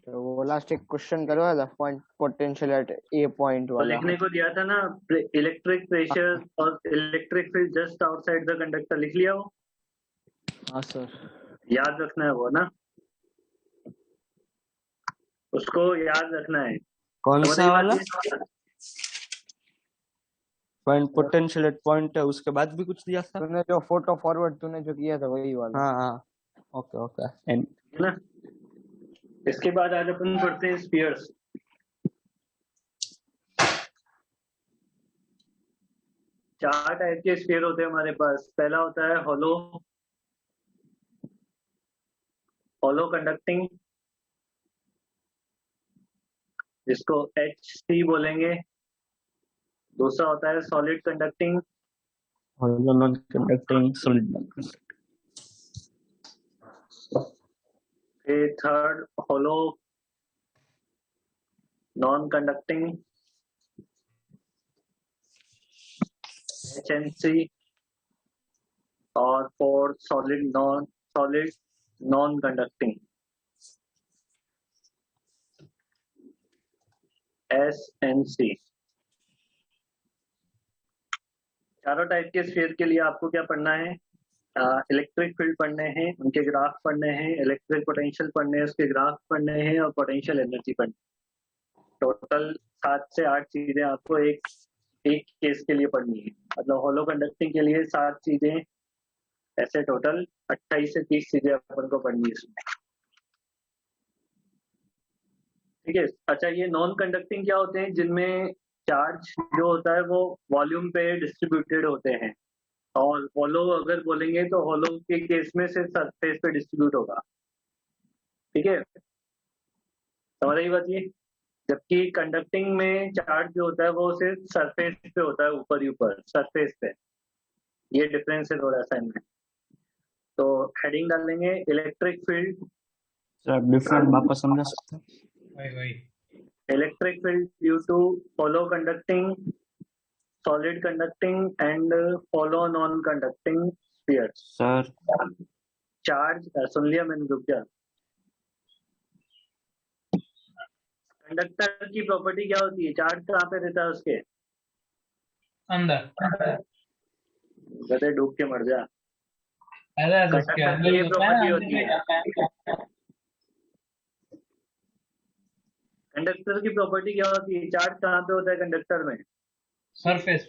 तो वो लास्ट एक क्वेश्चन करवा था point potential at A point तो वाला। लिखने को दिया था ना, इलेक्ट्रिक प्रेशर और electric field just outside the conductor, लिख लिया हो? हाँ सर। याद रखना है वो ना, उसको याद रखना है। कौन समझ सा आई वाला? बात ये? पॉइंट पोटेंशियल एट पॉइंट है, उसके बाद भी कुछ दिया था। तूने जो फोटो फॉरवर्ड तूने जो किया था वही वाला। हाँ हाँ, ओके ओके। एंड है ना, इसके बाद आज अपन पढ़ते हैं स्फीयर्स। चार टाइप के स्फीयर होते हैं हमारे पास। पहला होता है हॉलो, हॉलो कंडक्टिंग, जिसको HC बोलेंगे। दूसरा होता है solid conducting, non conducting solid. फिर third hollow non conducting, HNC, और fourth solid non conducting, SNC। चारों टाइप के स्फीयर के लिए आपको क्या पढ़ना है? इलेक्ट्रिक फील्ड पढ़ने हैं, उनके ग्राफ पढ़ने हैं, इलेक्ट्रिक पोटेंशियल पढ़ने हैं, उसके ग्राफ पढ़ने हैं, और पोटेंशियल एनर्जी पढ़नी। टोटल 7 से 8 चीजें आपको एक केस के लिए पढ़नी है। मतलब होलो कंडक्टिंग के लिए 7 चीजें, ऐसे टोटल 28 से 30 चीजें अपन को पढ़नी है इसमें। ठीक है। अच्छा, ये नॉन कंडक्टिंग क्या होते हैं? जिनमें चार्ज जो होता है वो वॉल्यूम पे डिस्ट्रीब्यूटेड होते हैं, और हॉलो अगर बोलेंगे तो हॉलो के केस में सिर्फ सरफेस पे डिस्ट्रीब्यूट होगा। ठीक है, समझ रही बात ये? जबकि कंडक्टिंग में चार्ज जो होता है वो सिर्फ सरफेस पे होता है, ऊपर ही ऊपर सरफेस पे। ये डिफरेंस है थोड़ा सा इनमें। तो हेडिंग डालेंगे इलेक्ट्रिक फील्ड। सर डिफरेंट वापस समझा सकते हैं? Electric field due to hollow conducting, solid conducting and hollow non conducting spheres. Sir charge सुन लिया मैंने, रुक जा। कंडक्टर की प्रॉपर्टी क्या होती है? चार्ज कहाँ पे रहता है उसके अंदर। गधे, डूब के मर जा। कंडक्टर की ये प्रॉपर्टी होती है, कंडक्टर की प्रॉपर्टी क्या होती है? चार्ज कहाँ पे होता है कंडक्टर में? सरफेस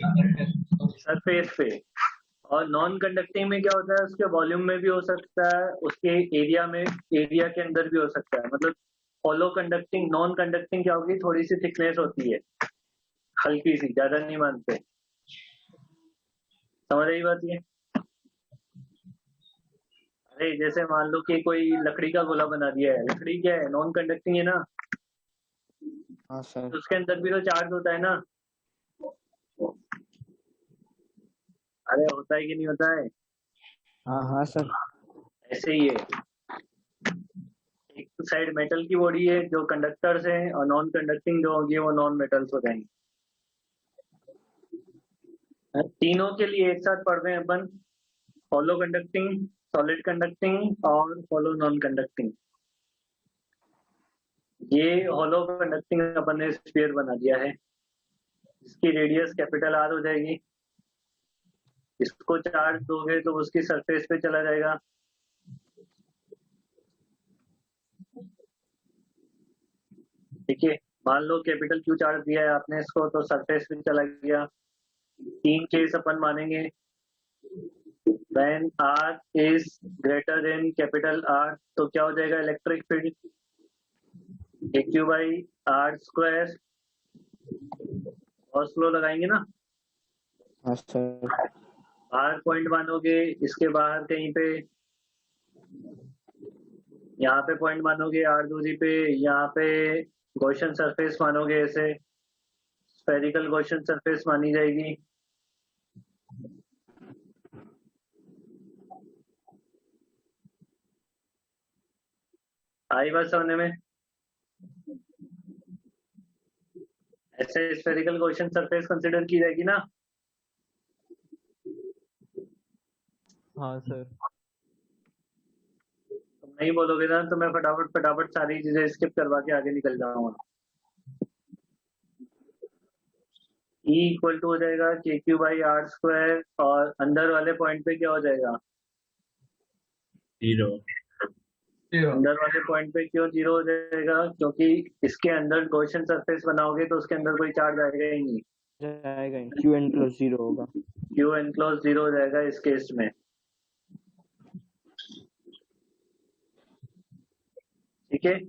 सरफेस पे। और नॉन कंडक्टिंग में क्या होता है? उसके वॉल्यूम में भी हो सकता है, उसके एरिया में, एरिया के अंदर भी हो सकता है। मतलब हॉलो कंडक्टिंग, नॉन कंडक्टिंग क्या होगी? थोड़ी सी थिकनेस होती है, हल्की सी, ज्यादा नहीं मानते। समझ रही बात ये? अरे जैसे मान लो कि कोई लकड़ी का गोला बना दिया है, लकड़ी क्या है? नॉन कंडक्टिंग है ना, हाँ सर। तो उसके अंदर भी तो चार्ज होता है ना। अरे होता है कि नहीं होता है? हाँ हाँ सर। ऐसे ही है। एक साइड मेटल की बॉडी है जो कंडक्टर्स हैं, और नॉन कंडक्टिंग जो होगी वो नॉन मेटल्स हो जाएंगे। तीनों के लिए एक साथ पढ़ रहे हैं अपन, हॉलो कंडक्टिंग, सॉलिड कंडक्टिंग और हॉलो नॉन कंडक्टिंग। ये हॉलो कंडक्टिंग अपन ने स्फीयर बना दिया है, इसकी रेडियस कैपिटल R हो जाएगी। इसको चार्ज दोगे तो उसकी सरफेस पे चला जाएगा। ठीक है, मान लो कैपिटल Q चार्ज दिया है आपने इसको, तो सरफेस पे चला गया। 3 केस अपन मानेंगे। When R is greater than capital R, तो क्या हो जाएगा? Electric field AQ by R square, और स्लो लगाएंगे ना। हाँ सर। बाहर पॉइंट मानोगे, इसके बाहर कहीं पे, यहाँ पे पॉइंट मानोगे R दूरी पे, यहाँ पे गॉसियन सरफेस मानोगे, ऐसे स्फेरिकल गॉसियन सरफेस मानी जाएगी। आई बात समझने में? ऐसे स्फेरिकल गॉसियन सरफेस कंसिडर की जाएगी ना। हाँ सर। नहीं बोलोगे ना तो मैं फटाफट फटाफट सारी चीजें स्किप करवा के आगे निकल जाऊंगा। E इक्वल टू हो जाएगा k Q by are square, और अंदर वाले पॉइंट पे क्या हो जाएगा? 0 0 अंदर वाले पॉइंट पे क्यों 0 हो जाएगा? क्योंकि इसके अंदर गॉसियन सरफेस बनाओगे तो उसके अंदर कोई चार्ज आएगा ही नहीं। जाएगा ही, क्यू एनक्लोज 0 होगा। क्यू एनक्लोज 0 हो जाएगा इस केस में। ठीक है,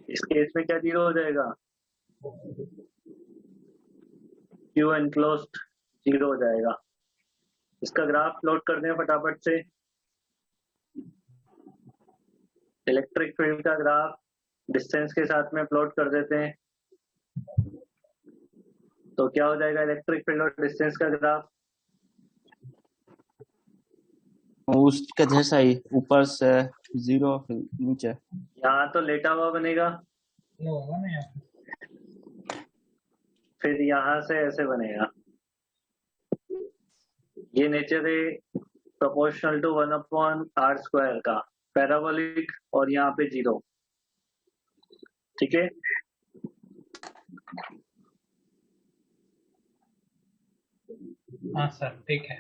इस केस में क्या 0 हो जाएगा? क्यू एनक्लोज 0 हो जाएगा। इसका ग्राफ प्लॉट कर दें फटाफट से। इलेक्ट्रिक फील्ड का ग्राफ डिस्टेंस के साथ में प्लॉट कर देते हैं। तो क्या हो जाएगा इलेक्ट्रिक फील्ड और डिस्टेंस का ग्राफ? उसका जैसा ही, ऊपर से 0 फिर नीचे। यहाँ तो लेटा हुआ बनेगा, होगा ना यहाँ। फिर यहाँ से ऐसे बनेगा। ये नेचर है प्रोपोर्शनल टू 1/r स्क्वायर का, पैराबोलिक, और यहाँ पे 0। ठीक है, हाँ सर ठीक है।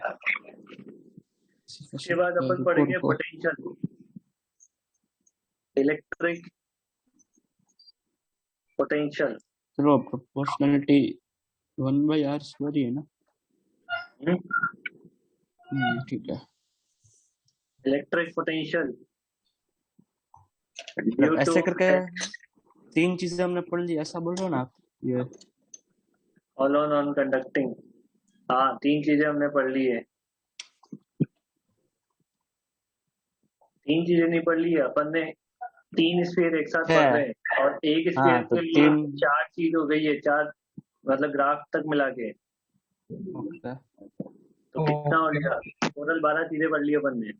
उसके बाद अपन पढ़ेंगे पोटेंशियल, इलेक्ट्रिक पोटेंशियल। चलो प्रोपोर्शनलिटी 1/r स्क्वायर ही है ना? ठीक है। इलेक्ट्रिक पोटेंशियल मतलब ऐसे करके 3 चीजें हमने पढ़ ली, ऐसा बोल रहे हो ना आप? ये होलो नॉन कंडक्टिंग, हाँ 3 चीजें हमने पढ़ ली है। 3 चीजें नहीं पढ़ ली है अपन ने, 3 स्फीयर एक साथ पढ़ रहे हैं, और एक स्फीयर तो के लिए 3 4 चीज हो गई है, 4 मतलब ग्राफ तक मिला के। ओके। तो कितना हो गया? टोटल 12 चीजें पढ़ ली अपन ने।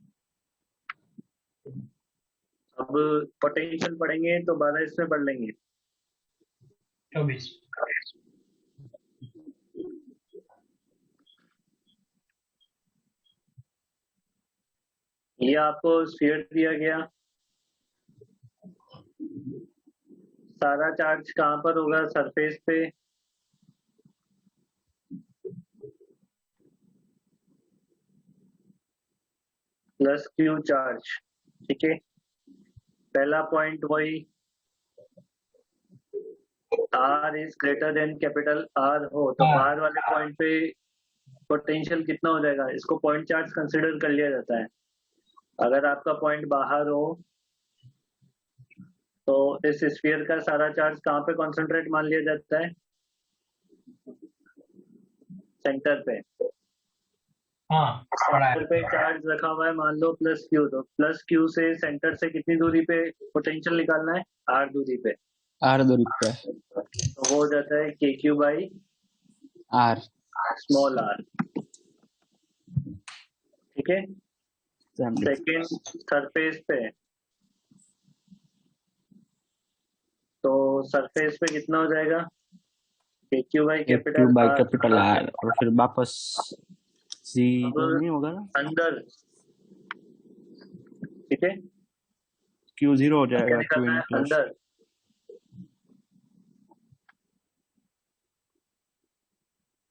अब पोटेंशियल पढ़ेंगे तो 12 इसमें पढ़ लेंगे। 24 ये आपको स्फीयर दिया गया, सारा चार्ज कहाँ पर होगा? सरफेस पे। प्लस क्यू चार्ज, ठीक है। पहला पॉइंट वही R is greater than capital R हो तो बाहर वाले पॉइंट पे पोटेंशियल कितना हो जाएगा? इसको पॉइंट चार्ज कंसिडर कर लिया जाता है। अगर आपका पॉइंट बाहर हो तो इस स्फीयर का सारा चार्ज कहाँ पे कॉन्सेंट्रेट मान लिया जाता है? सेंटर पे। हाँ पढ़ा सेंटर है। पे चार्ज रखा हुआ है मान लो प्लस क्यू, तो प्लस क्यू से सेंटर से कितनी दूरी पे पोटेंशियल निकालना है? R दूरी पे। R दूरी पे, तो वो हो जाता है के Q by R small r। ठीक है, सेकेंड सरफेस पे, तो सरफेस पे कितना हो जाएगा? K Q by capital R, और फिर वापस अब नहीं होगा ना? अंदर, ठीक है, Q 0 हो जाएगा। क्या निकालना है? अंदर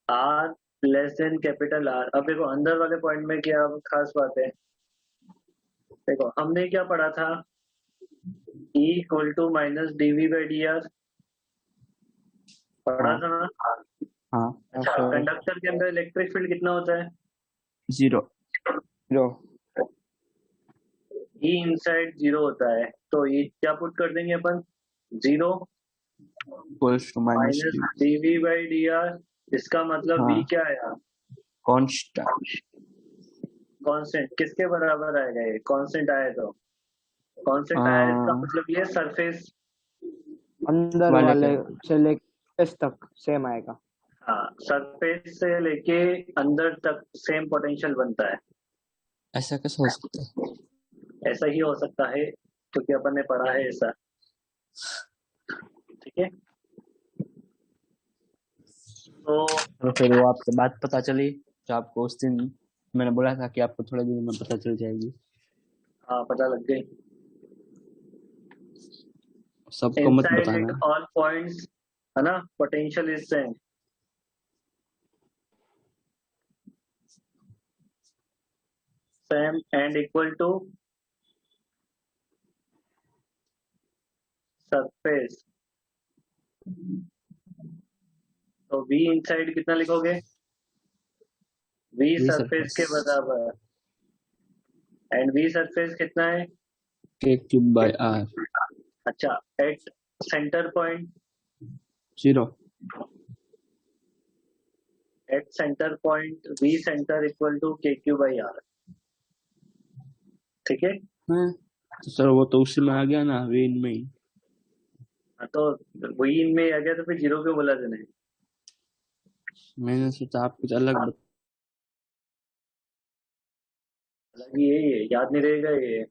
R less than capital R। अब देखो अंदर वाले पॉइंट में क्या खास बात है, देखो हमने क्या पढ़ा था? E equal to minus dv by dr पढ़ा था ना? हाँ। अच्छा, कंडक्टर के अंदर इलेक्ट्रिक फील्ड कितना होता है? 0 E इनसाइड 0 होता है, तो ये क्या पुट कर देंगे अपन? 0 equals to minus minus dv by dr। इसका मतलब v क्या आया? कांस्टेंट। कांस्टेंट। किसके बराबर आएगा? ये कांस्टेंट आया तो कांस्टेंट आया, इसका मतलब ये सरफेस अंदर वाले से लेके S तक सेम आएगा। हाँ, सरफेस से लेके अंदर तक सेम पोटेंशियल बनता है। ऐसा कैसे हो सकता है? ऐसा ही हो सकता है क्योंकि अपन ने पढ़ा है ऐसा। ठीक है, तो फिर वो आपसे बात पता चली जो आपको उस दिन मैंने बोला था कि आपको थोड़े दिन में पता चल जाएगी। हाँ पता लग गई। सबको मत इनसाइड बताना। इट ऑल पॉइंट्स है ना, potential is same. Same and equal to surface. तो v इनसाइड कितना लिखोगे? v V सरफेस के surface बराबर। एंड v सरफेस कितना है? k cube by r अच्छा, at centre point, 0। At centre point v centre equal to k q by r। ठीक है। हाँ, तो सर वो तो उसी में आ गया ना, v in में ही। हाँ, तो वही इनमें आ गया तो फिर जीरो क्यों बोला तूने? मैंने सोचा आप कुछ अलग हालांकि यही है, याद नहीं रहेगा ये।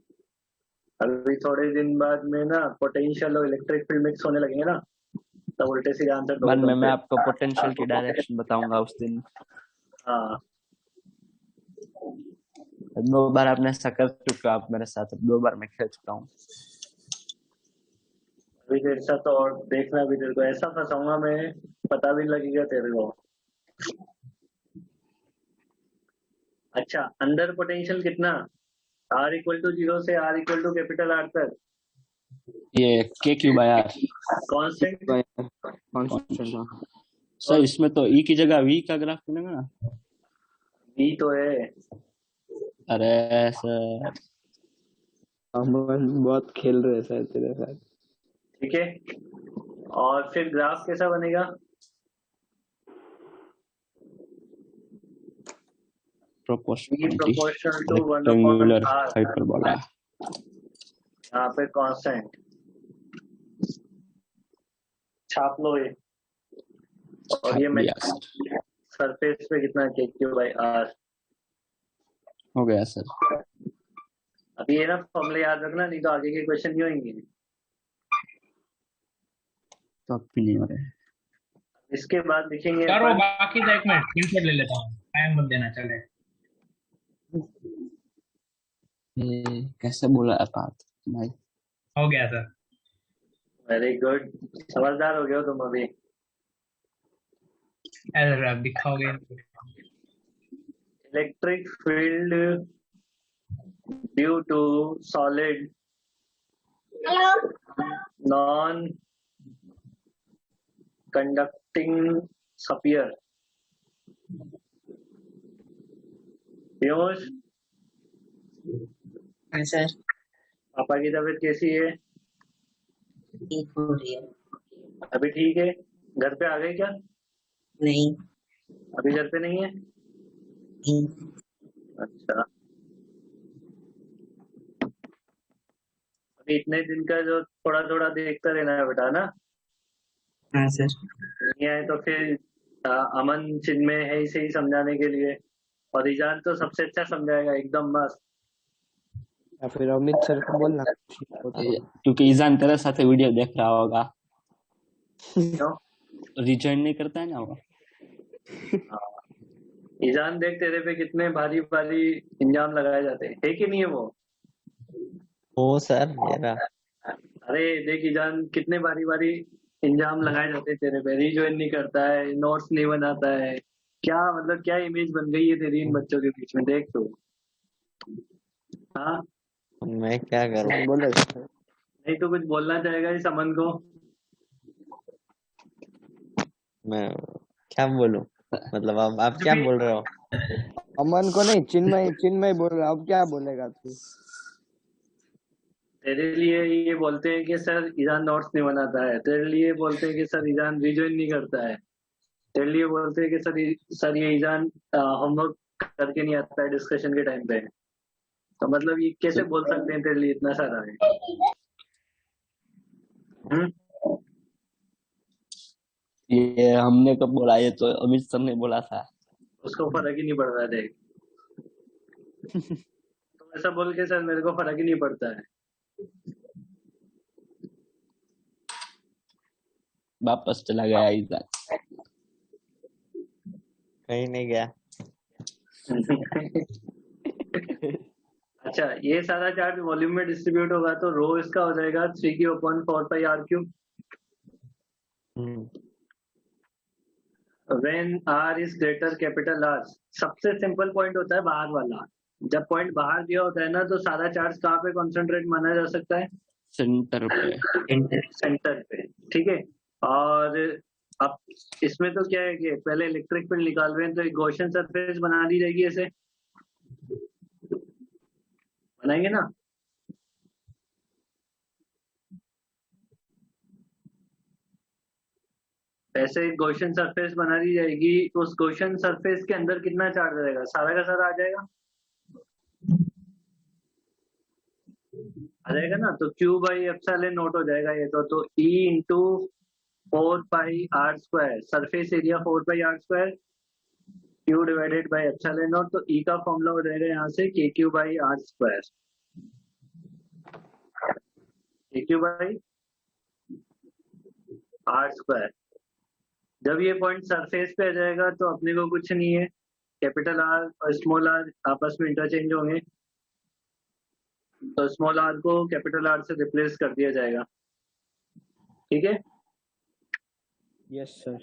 अभी थोड़े दिन बाद में ना पोटेंशियल और इलेक्ट्रिक फील्ड मिक्स होने लगेंगे ना, तब उल्टे सीधे आंसर बाद दोगे में तुम मैं फिर। आपको पोटेंशियल की डायरेक्शन बताऊंगा उस दिन। हाँ 2 बार आपने ऐसा कर चुका, आप मेरे साथ, 2 बार मैं खेल चुका हूँ। अभी तेरे साथ तो और देखना, भी तेरे को ऐसा फंसाऊंगा मैं, पता भी नहीं लगेगा तेरे को। अच्छा, अंदर पोटेंशियल कितना? r इक्वल टू 0 से r equal to capital R तक ये k cube by r। Constant. Constant. Sir इसमें तो e की जगह v का ग्राफ बनेगा ना। v तो है। अरे सर अमन बहुत खेल रहे हैं सर तेरे साथ। ठीक है, और फिर ग्राफ कैसा बनेगा? v proportionality proportional to 1 upon rectangular r। Hyperbola. यहाँ पे कांस्टेंट छाप लो ये। और ये मैं सर सरफेस पे कितना k क्यू बाई r। हो गया सर। अभी ये ना फॉर्मूले याद रखना, नहीं तो आगे के क्वेश्चन नहीं होंगे। तो अब भी नहीं हो रहे। इसके बाद लिखेंगे सर वो अपन। बाकी का 1 मिनट स्क्रीनशॉट ले लेता हूँ, टाइम मत देना चले। ये कैसे बोला बात भाई। हो गया सर। वेरी गुड, समझदार हो गए हो तुम अभी। अरे आप दिखाओगे। Electric field due to solid non conducting sphere. Piyush, हाँ सर, पापा की तबीयत कैसी है? ठीक हो रही है। अभी ठीक है? घर पे आ गए क्या? नहीं, अभी घर पे नहीं है? नहीं। अच्छा, अभी इतने दिन का जो थोड़ा थोड़ा देखता रहना है बेटा ना। हाँ सर। नहीं आए तो फिर अमन चिन्मय है इसे ही समझाने के लिए, और ईजान तो सबसे अच्छा समझाएगा, एकदम मस्त। या फिर अमित सर को बोलना। क्योंकि ईजान तेरे साथ वीडियो देख रहा होगा। क्यों? रिजॉइन नहीं करता है ना वो। ईजान देख, तेरे पे कितने भारी भारी इंजाम लगाए जाते हैं, है कि नहीं है वो? ओ सर मेरा अरे देख ईजान, कितने भारी भारी इंजाम लगाए जाते हैं तेरे पे। रिज्वाइन नहीं करता है, नोट्स नहीं बनाता है, क्या मतलब क्या इमेज बन गई है तेरी इन बच्चों के बीच में, देख तू। हाँ, मैं क्या करूं। बोले नहीं तो कुछ बोलना चाहेगा इस अमन को? मैं क्या बोलूं, मतलब आप क्या बोल रहे हो। अमन को नहीं, चिन्मय चिन्मय बोल रहा। अब क्या बोलेगा तू? तेरे लिए ये बोलते हैं कि सर ईजान नोट्स नहीं बनाता है, तेरे लिए बोलते हैं कि सर ईजान रिज्वाइन नहीं करता है, तेरे लिए बोलते हैं कि सर ये ईजान होमवर्क करके नहीं आता है डिस्कशन के टाइम पे। तो मतलब ये कैसे बोल सकते हैं तेरे लिए इतना सारा है? ये हमने कब बोला, ये तो अमित सर ने बोला था। उसको फर्क ही नहीं पड़ रहा है, देख। तो ऐसा बोल के सर मेरे को फर्क ही नहीं पड़ता है। वापस चला गया ईजान। कहीं नहीं गया। अच्छा, ये सारा चार्ज वॉल्यूम में डिस्ट्रीब्यूट होगा तो रो इसका हो जाएगा 3q/4πr3 when r is greater capital R। सबसे सिंपल पॉइंट होता है बाहर वाला। जब पॉइंट बाहर दिया होता है ना तो सारा चार्ज कहाँ पे कॉन्सेंट्रेट माना जा सकता है? सेंटर पे। सेंटर पे, ठीक है। और अब इसमें तो क्या है कि पहले इलेक्ट्रिक फील्ड निकाल रहे हैं तो एक गॉसियन सरफेस बना दी जाएगी, ऐसे बनाएंगे ना। ऐसे एक गॉसियन सरफेस बना दी जाएगी। उस गॉसियन सरफेस के अंदर कितना चार्ज रहेगा? सारा का सारा आ जाएगा, ना। तो Q/ε0 हो जाएगा ये तो E into 4πr², surface area 4πr², Q divided by ε0। तो E का फॉर्मूला हो जाएगा यहाँ से KQ/r², KQ/r²। जब ये पॉइंट सरफेस पे आ जाएगा तो अपने को कुछ नहीं है, कैपिटल R और स्मॉल r आपस में इंटरचेंज होंगे, तो स्मॉल r को कैपिटल R से रिप्लेस कर दिया जाएगा, ठीक है। Yes sir.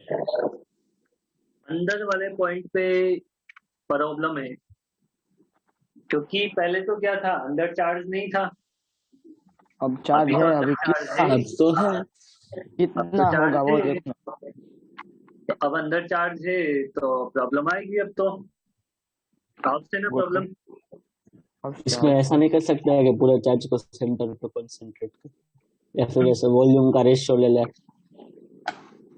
अंदर वाले पॉइंट पे प्रॉब्लम है, क्योंकि पहले तो क्या था, अंदर चार्ज नहीं था। अब चार्ज है, अभी कितना अब तो है। कितना होगा वो देखना। तो अब अंदर चार्ज है तो प्रॉब्लम आएगी। अब तो आउट से ना प्रॉब्लम। इसमें ऐसा नहीं कर सकते हैं कि पूरे चार्ज को सेंटर पे कंसंट्रेट कर, या फिर ऐसे वॉल्यूम का रेशियो ले ले।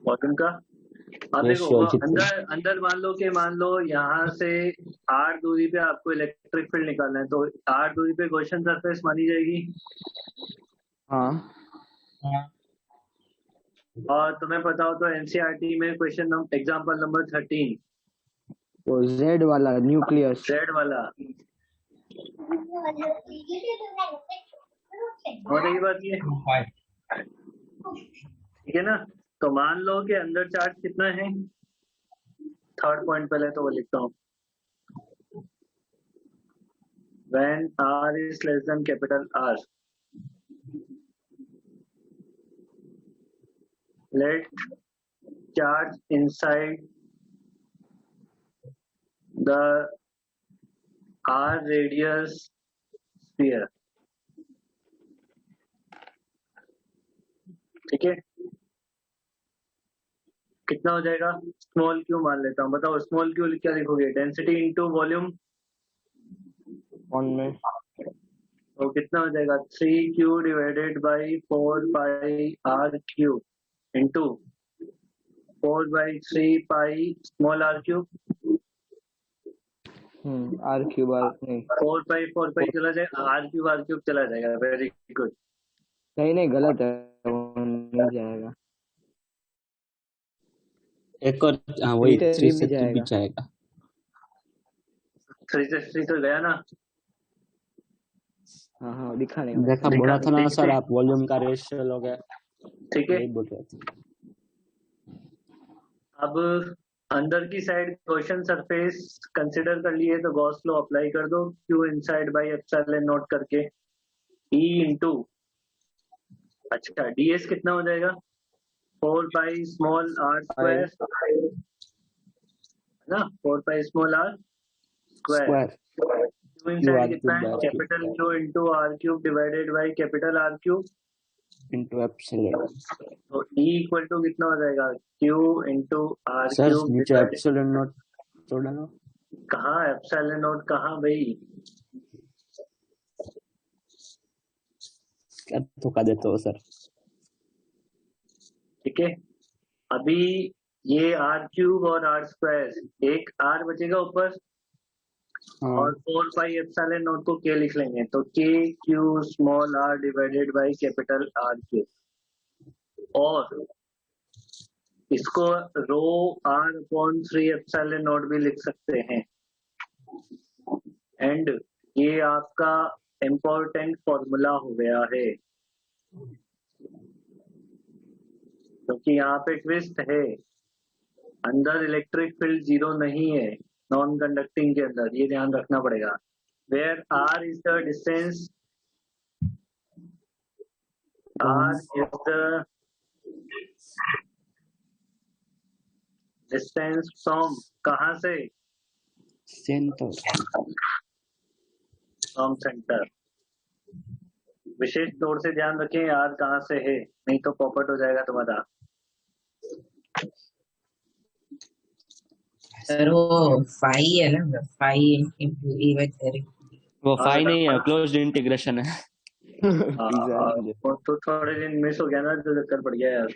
वॉल्यूम का अब देखो, रेशियो कितना? अंदर मान लो यहाँ से r दूरी पे आपको इलेक्ट्रिक फील्ड निकालना है, तो r दूरी पे गॉसियन सरफेस मानी जाएगी। हाँ। और तुम्हें पता हो तो एनसीईआरटी में क्वेश्चन एग्जांपल नंबर 13, तो Z वाला न्यूक्लियस, Z वाला हो रही बात ये, ठीक है ना। तो मान लो कि अंदर चार्ज कितना है, थर्ड पॉइंट पहले तो वो लिखता हूँ, when r is less than capital R, let charge inside the r radius sphere, ठीक है। कितना हो जाएगा? स्मॉल क्यू मान लेता हूँ, बताओ स्मॉल क्यू क्या लिखोगे? डेंसिटी इंटू वॉल्यूम ऑन में, तो कितना हो जाएगा? 3q divided by 4πr³ into 4/3 pi small r³ R³ नहीं, 4π चला जाएगा, r³ चला जाएगा। Very good. नहीं गलत है, वो नहीं जाएगा। एक और वही 3 3 से से जाएगा। भी जाएगा। 3 से 3 तो गया ना। हाँ दिखाने देखा, बोला था ना सर, आप वॉल्यूम का रेशियो लोगे, ठीक है। यही बोल रहे थे। अब अंदर की साइड गॉसियन सरफेस कंसीडर कर लिए तो गॉस लॉ अप्लाई कर दो, Q इनसाइड बाई ε0 करके E इंटू, अच्छा ds कितना हो जाएगा? 4π स्मॉल r² ना, 4π स्मॉल r²। Q इनसाइड कितना है? Capital Q into r³ divided by capital r³ into epsilon. तो E इक्वल टू कितना हो जाएगा? Q into sir r³। नीचे एप्सिलॉन नॉट तो डालो। कहाँ ε0 कहाँ भाई? क्या धोखा देते हो सर? ठीक है, अभी ये r³ और r², एक r बचेगा ऊपर, और 4πε0 को k लिख लेंगे, तो KQ small r divided by capital R³, और इसको ρr/3ε0 भी लिख सकते हैं। एंड ये आपका इम्पोर्टेंट फॉर्मूला हो गया है, क्योंकि यहाँ पे ट्विस्ट है, अंदर इलेक्ट्रिक फील्ड 0 नहीं है नॉन कंडक्टिंग के अंदर, ये ध्यान रखना पड़ेगा। where r is the distance, r is the distance from कहाँ से, सेंटर फ्रॉम सेंटर। विशेष तौर से ध्यान रखें r कहाँ से है, नहीं तो पॉपट हो जाएगा तुम्हारा। सर वो फाई है ना, phi into e by direct. वो फाई नहीं है, क्लोज्ड इंटीग्रेशन है। वो तो थोड़े दिन मिस हो गया ना, तो चक्कर पड़ गया यार।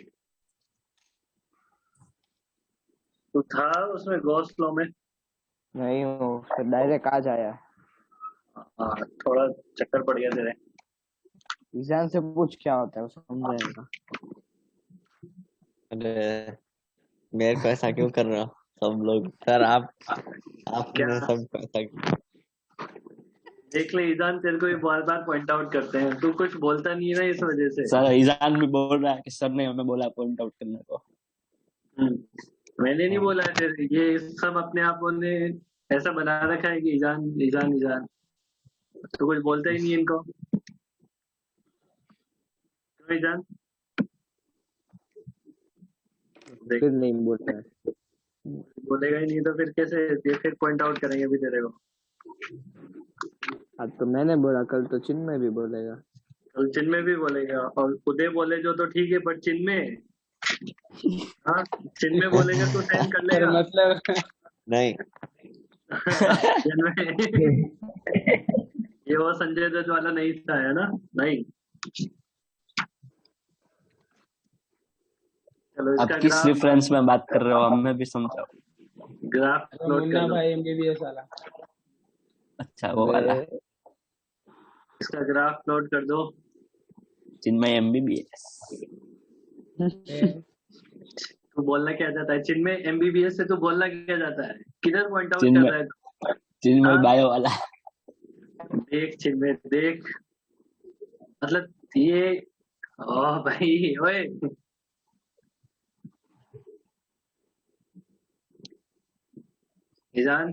तो था उसमें गॉस लॉ में? नहीं हो डायरेक्ट आ जाया। हाँ, थोड़ा चक्कर पड़ गया तेरे। ईजान से पूछ क्या होता है, वो समझाएगा। अरे मेरे को ऐसा क्यों कर रहे हो सब लोग? सर आपने सबको ऐसा देख ले ईजान, तेरे को ये बार बार पॉइंट आउट करते हैं, तू कुछ बोलता नहीं है ना इस वजह से। सर ईजान भी बोल रहा है कि सर ने हमें बोला पॉइंट आउट करने को। मैंने नहीं बोला है, फिर ये सब अपने आप ने ऐसा बना रखा है कि ईजान ईजान ईजान, तो कुछ बोलता ही नहीं इनको। क्यों ईजान? फिर नहीं बोलता है। बोलेगा ही नहीं तो फिर कैसे, फिर पॉइंट आउट करेंगे अभी तेरे को। आज तो मैंने बोला, कल तो चिन्मय भी बोलेगा। कल चिन्मय भी बोलेगा, और उदय बोले जो तो ठीक है, बट चिन्मय, हाँ चिन्मय बोलेगा तो सहन कर लेगा। मतलब नहीं। चिन्मय ये वो संजय दत्त वाला नहीं था, है ना? नहीं। चलो अब इसका किस ग्राफ, रेफरेंस में बात कर रहे हो, हमें भी समझाओ। ग्राफ प्लॉट कर लो। MBBS वाला। अच्छा वो वाला इसका ग्राफ प्लॉट कर दो। चिन्मय एमबीबीएस। तू बोलना क्या चाहता है चिन्मय? एमबीबीएस से तू बोलना क्या चाहता है? किधर पॉइंट आउट कर चिन्मय रहा है? चिन्मय हाँ? बायो वाला। देख चिन्मय देख, मतलब ये, ओ भाई ओए, ईजान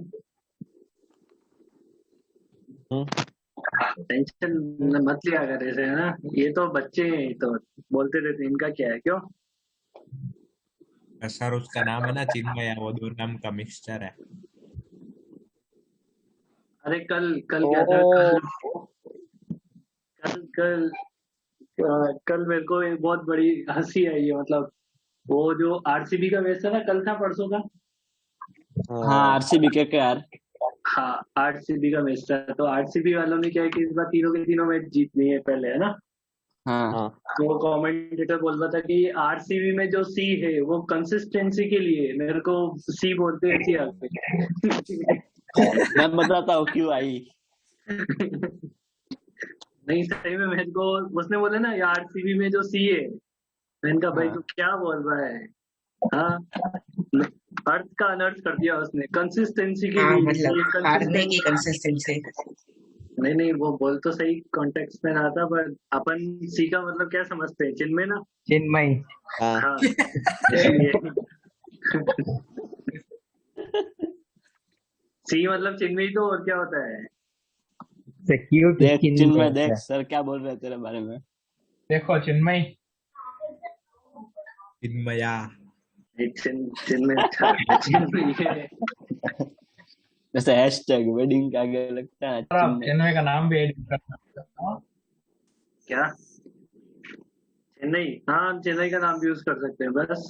टेंशन मत लिया कर ऐसे, है ना? ये तो बच्चे हैं, तो बोलते रहते, इनका क्या है? क्यों? सर उसका नाम है ना चिन्मय, वो दो नाम का मिक्सचर है। अरे कल कल क्या था, कल कल कल मेरे को एक बहुत बड़ी हंसी आई है। मतलब वो जो आरसीबी का मैच था ना, कल था परसों का। हाँ आरसीबी के यार। हाँ आरसीबी का मैच था, तो आरसीबी वालों ने क्या है कि इस बार तीनों के तीनों मैच जीतनी है पहले, है ना? हाँ तो वो कमेंटेटर बोल रहा था कि आरसीबी में जो सी है वो कंसिस्टेंसी के लिए, मेरे को सी बोलते हैं सी आते। मैं बताता हूँ क्यों आई। नहीं सही में मेरे को उसने बोला ना आरसीबी में जो सी है, मैंने कहा भाई तू क्या बोल रहा है? हाँ, अर्थ का अनर्थ कर दिया उसने। कंसिस्टेंसी के हाँ लिए, मतलब हारने की कंसिस्टेंसी। नहीं नहीं, वो बोल तो सही कॉन्टेक्स्ट में रहा था, पर अपन सी का मतलब क्या समझते हैं? चिन्मय ना? चिन्मय। हाँ इसलिए सी मतलब चिन्मय, तो और क्या होता है? देख चिन्मय, देख सर क्या बोल रहे हैं तेरे बारे में। देखो चिन्मय, चिन्मया। चिन्मय चिन्मय जैसे हैशटैग वेडिंग के आगे लगता है और आप चिन्मय। चिन्मय का नाम भी एडिट कर सकते हो। क्या? चेन्नई? हाँ हम चेन्नई का नाम भी यूज कर सकते हैं बस।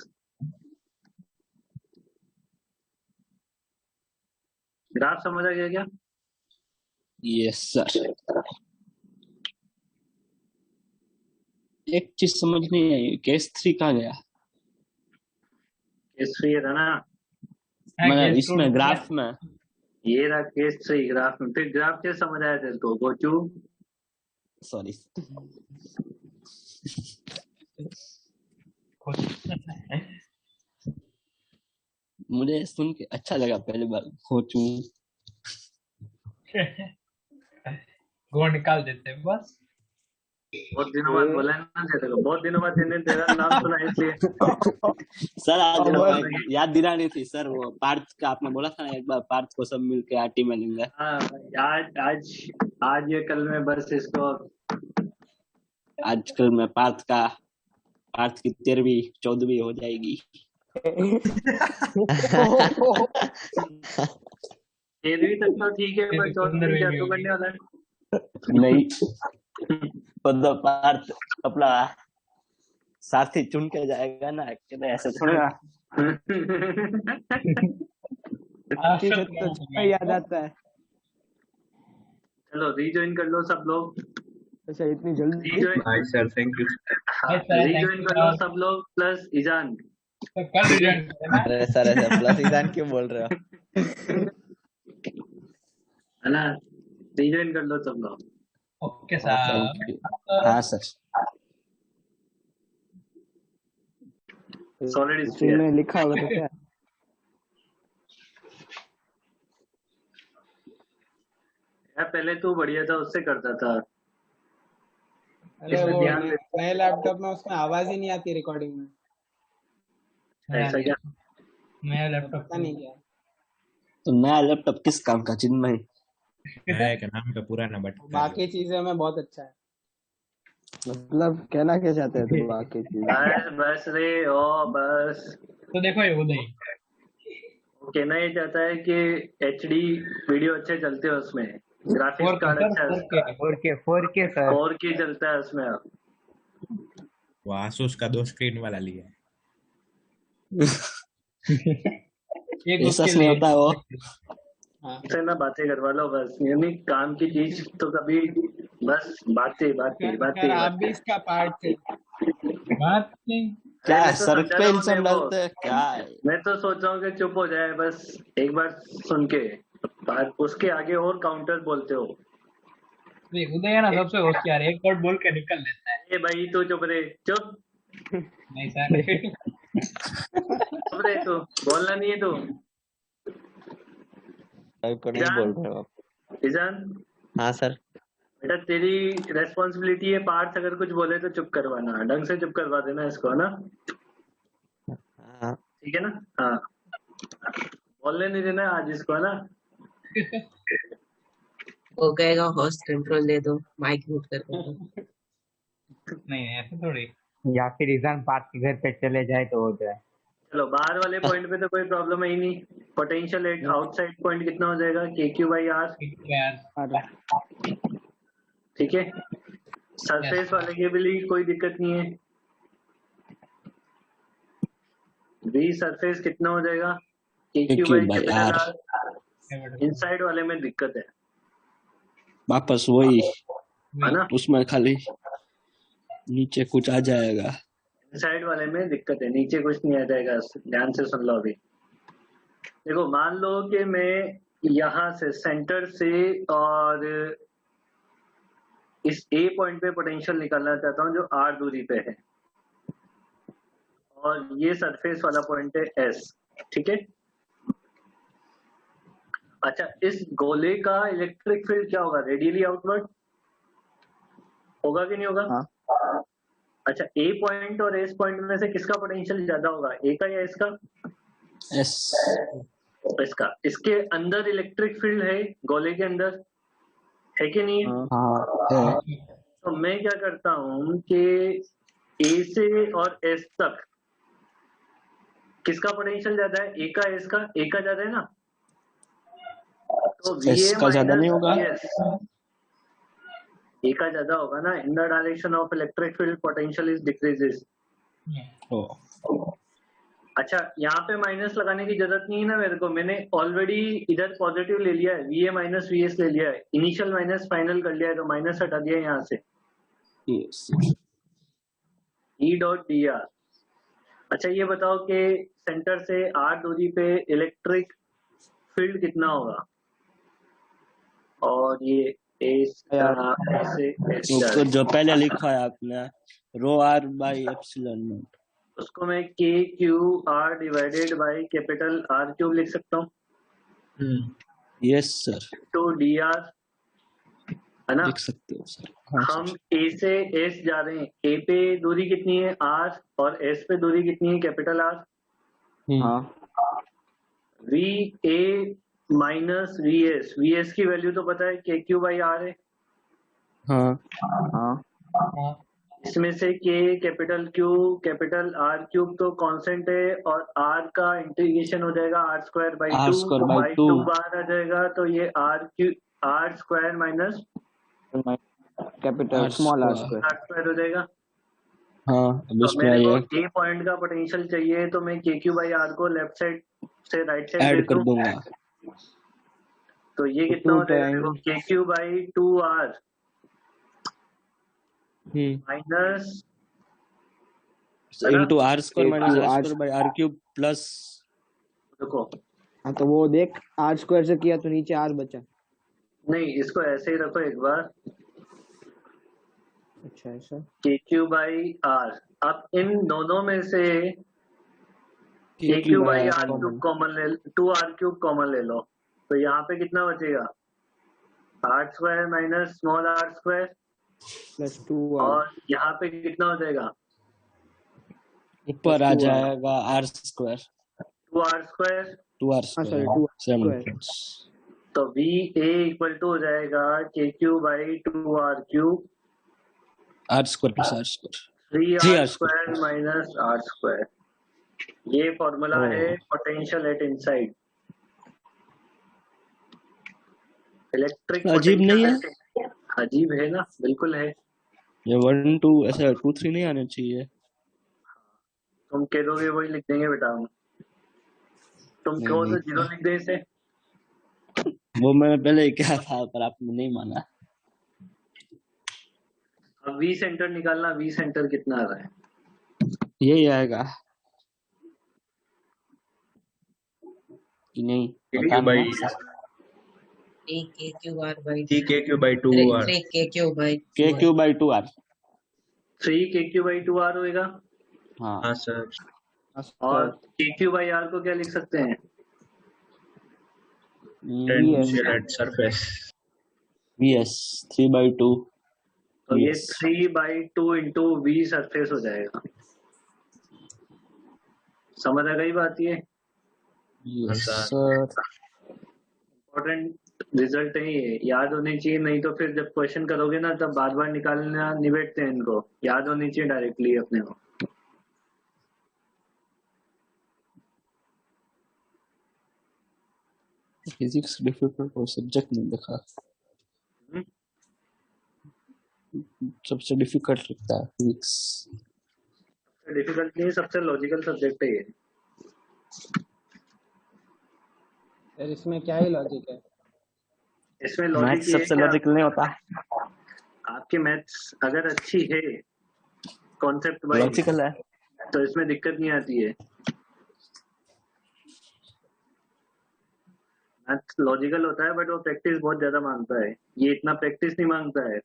ग्राफ समझ आ गया क्या? Yes sir. एक चीज समझ नहीं आई, केस 3 कहाँ गया? केस 3 था ना, मतलब इसमें ग्राफ में। ये रहा केस 3 ग्राफ में। फिर ग्राफ कैसे समझ आया तेरे को गोचू? सॉरी। मुझे सुन के अच्छा लगा पहली बार खोचू। गो निकाल देते हैं बस। बहुत दिनों बाद बोला है ना तेरे को, बहुत दिनों बाद तेने तेरा नाम सुना है इसलिए। सर आज और याद दिलानी थी सर, वो पार्थ का आपने बोला था ना एक बार, पार्थ को सब मिलके आरटी में लेंगे। हाँ, आज ये कल में बस इसको आजकल में पार्थ की 13वीं 14वीं हो जाएगी। 13वीं तक तो ठीक है, पर 14वीं क्या तू करने वाला है? नहीं तो पार्थ अपना साथी चुन के जाएगा ना, अकेले ऐसे थोड़ा। अच्छी से तो अच्छा याद आता है। चलो रीजॉइन कर लो सब लोग, अच्छा इतनी जल्दी? Rejoin hi sir, thank you. Rejoin कर लो सब लोग, प्लस ईजान। तो कल रिजल्ट है ना? अरे सर ऐसे प्लस ईजान क्यों बोल रहे हो? है ना, रीजॉइन कर लो सब लोग। Okay sir. हाँ सर। सॉलिड इसमें स्फीयर लिखा होगा तो क्या? यार पहले तू बढ़िया था, उससे करता था। अरे इसमें वो ध्यान दे। नए लैपटॉप में उसमें आवाज ही नहीं आती रिकॉर्डिंग में, ऐसा क्या? नया लैपटॉप पता नहीं क्या। तो नया लैपटॉप किस काम का चिन्मय? नया के नाम पे पुराना बटका बाकी चीजों में बहुत अच्छा है। मतलब कहना क्या चाहते हैं तुम बाकी चीज? बस बस रे ओ बस। तो देखो ये उदय, वो कहना ये चाहता है कि HD वीडियो अच्छे चलते हैं उसमें, ग्राफिक्स कार्ड अच्छा है उसका, 4K सर। 4K चलता है उसमें अब। वो आसूस का 2 स्क्रीन वाला लिया है। एक ऐसा उसके नहीं लिए होता है वो। से ना बातें करवा लो बस, यानी काम की चीज तो कभी बस बातें बातें बातें खैर आप भी बातें। इसका पार्ट थे। बात नहीं। क्या मैं तो सर समझा पे रहा हूँ इल्जाम मेरे को। डालते हैं क्या? मैं तो सोच रहा हूँ कि चुप हो जाए बस एक बार सुन के, बात उसके आगे और काउंटर बोलते हो। देख उदय है ना सबसे होशियार, एक वर्ड बोल के निकल लेता है। ए भाई तू चुप रे, चुप नहीं सर। चुप रे, तू बोलना नहीं है तू। को नहीं बोल रहे हो आप? ईजान हाँ सर। बेटा तेरी रेस्पॉन्सिबिलिटी है, पार्थ अगर कुछ बोले तो चुप करवाना, ढंग से चुप करवा देना इसको, है ना? हाँ ठीक है ना? हाँ, बोलने नहीं देना आज इसको, है ना? वो कहेगा होस्ट कंट्रोल दे दो, माइक म्यूट कर दो। नहीं ऐसे थोड़ी। या फिर ईजान पार्थ के घर पे चले जाए तो हो जाए। चलो बाहर वाले पॉइंट पे तो कोई प्रॉब्लम है ही नहीं। पोटेंशियल एट आउटसाइड पॉइंट कितना हो जाएगा? KQ/R। ठीक है, सरफेस वाले के भी लिए कोई दिक्कत नहीं है। V सरफेस कितना हो जाएगा? KQ/R। इनसाइड वाले में दिक्कत है, वापस वही, है ना? उसमें खाली नीचे कुछ आ जाएगा। इनसाइड वाले में दिक्कत है, नीचे कुछ नहीं आ जाएगा। ध्यान से सुन लो अभी। देखो मान लो कि मैं यहाँ से सेंटर से और इस A पॉइंट पे पोटेंशियल निकालना चाहता हूँ जो R दूरी पे है, और ये सरफेस वाला पॉइंट है S। ठीक है, अच्छा इस गोले का इलेक्ट्रिक फील्ड क्या होगा? रेडियली आउटवर्ड होगा कि नहीं होगा? हाँ। अच्छा A पॉइंट और S पॉइंट में से किसका पोटेंशियल ज्यादा होगा, A का या S का? इसका। इसके अंदर इलेक्ट्रिक फील्ड है, गोले के अंदर है कि नहीं है? हाँ। तो मैं क्या करता हूं कि A से और S तक किसका पोटेंशियल ज्यादा है? A का S का? A का ज्यादा है ना, तो S का ज्यादा नहीं होगा? A का ज्यादा होगा ना। In the direction of electric field potential is decreases. अच्छा यहाँ पे माइनस लगाने की जरूरत नहीं है ना मेरे को, मैंने ऑलरेडी इधर पॉजिटिव ले लिया है, VA माइनस VS ले लिया है, इनिशियल माइनस फाइनल कर लिया है, तो माइनस हटा दिया यहाँ से। E.dr। अच्छा ये बताओ कि सेंटर से R दूरी पे इलेक्ट्रिक फील्ड कितना होगा? और ये उसको जो पहले लिखा है आपने, ρr/ε0, उसको मैं KQR divided by capital R³ लिख सकता हूँ। यस सर, तो DR है ना? लिख सकते हो सर। हम ए से एस जा रहे हैं, ए पे दूरी कितनी है r और एस पे दूरी कितनी है कैपिटल R। हाँ V A minus V S की वैल्यू तो पता है के क्यू बाई आर है। हाँ हाँ इसमें से k capital Q capital R cube तो कांस्टेंट है और आर का इंटीग्रेशन हो जाएगा R square by R two, square by by 2। Two बाहर आ जाएगा तो ये R square minus capital small R square R square हो जाएगा। हाँ अब तो इसमें मेरे को ये ए पॉइंट का पोटेंशियल चाहिए तो मैं के क्यू बाई आर को लेफ्ट साइड से राइट साइड ऐड भेज कर दूं। दूंगा। तो ये कितना टू हो जाएगा टाइम देखो k Q by two R minus into R square minus into R R square by R cube plus देखो हाँ तो वो देख आर स्क्वायर से किया तो नीचे आर बचा। नहीं इसको ऐसे ही रखो एक बार अच्छा ऐसा के क्यू बाई आर। अब इन दोनों में से k Q Q by by R R common। Cube common ले, 2r क्यूब कॉमन ले लो तो यहाँ पे कितना बचेगा R square minus small R square plus 2r और यहाँ पे कितना हो जाएगा ऊपर आ 2r जाएगा R square 2r square. 2R हाँ square सॉरी हाँ 2r सेम स्क्वायर डिफरेंस। तो वी ए इक्वल टू हो जाएगा k Q by 2r cube R square plus R square 3r 3R square square। Minus R square. ये formula है potential at inside. Electric अजीब नहीं है अजीब है ना, बिल्कुल है। ये 1 2 ऐसा 2 3 नहीं आने चाहिए। तुम कह दोगे वही लिख देंगे बेटा हम। तुम नहीं कहो तो नहीं जीरो लिख दे इसे। वो मैंने पहले ही कहा था पर आपने नहीं माना। अब वी सेंटर निकालना, वी सेंटर कितना आ रहा है यही आएगा कि नहीं पता by नहीं है। के क्यू आर बाई के Q by 2r। 3 k Q by K cube by 2R 3 k Q by 2r होएगा हाँ हाँ सर। और के क्यू बाई आर को क्या लिख सकते हैं tangential at surface. VS 3 by 2 तो ये VS 3 by 2 into V surface हो जाएगा। समझ आ गई बात ये yes सर। sir। इम्पोर्टेंट रिजल्ट है ये, याद होनी चाहिए। नहीं तो फिर जब क्वेश्चन करोगे ना तब बार बार निकालना निबेड़ते हैं इनको, याद होनी चाहिए डायरेक्टली अपने को। फिजिक्स डिफिकल्ट और सब्जेक्ट नहीं देखा सबसे डिफिकल्ट लगता है फिजिक्स। डिफिकल्ट नहीं, सबसे लॉजिकल सब्जेक्ट है ये। फिर इसमें क्या ही लॉजिक है? इसमें मैथ लॉजिक ये है सबसे कि लॉजिकल नहीं होता आपकी मैथ्स अगर अच्छी है कॉन्सेप्ट वाइज लॉजिकल है। तो इसमें दिक्कत नहीं आती है। मैथ्स लॉजिकल होता है बट वो प्रैक्टिस बहुत ज्यादा मांगता है। ये इतना प्रैक्टिस नहीं मांगता है।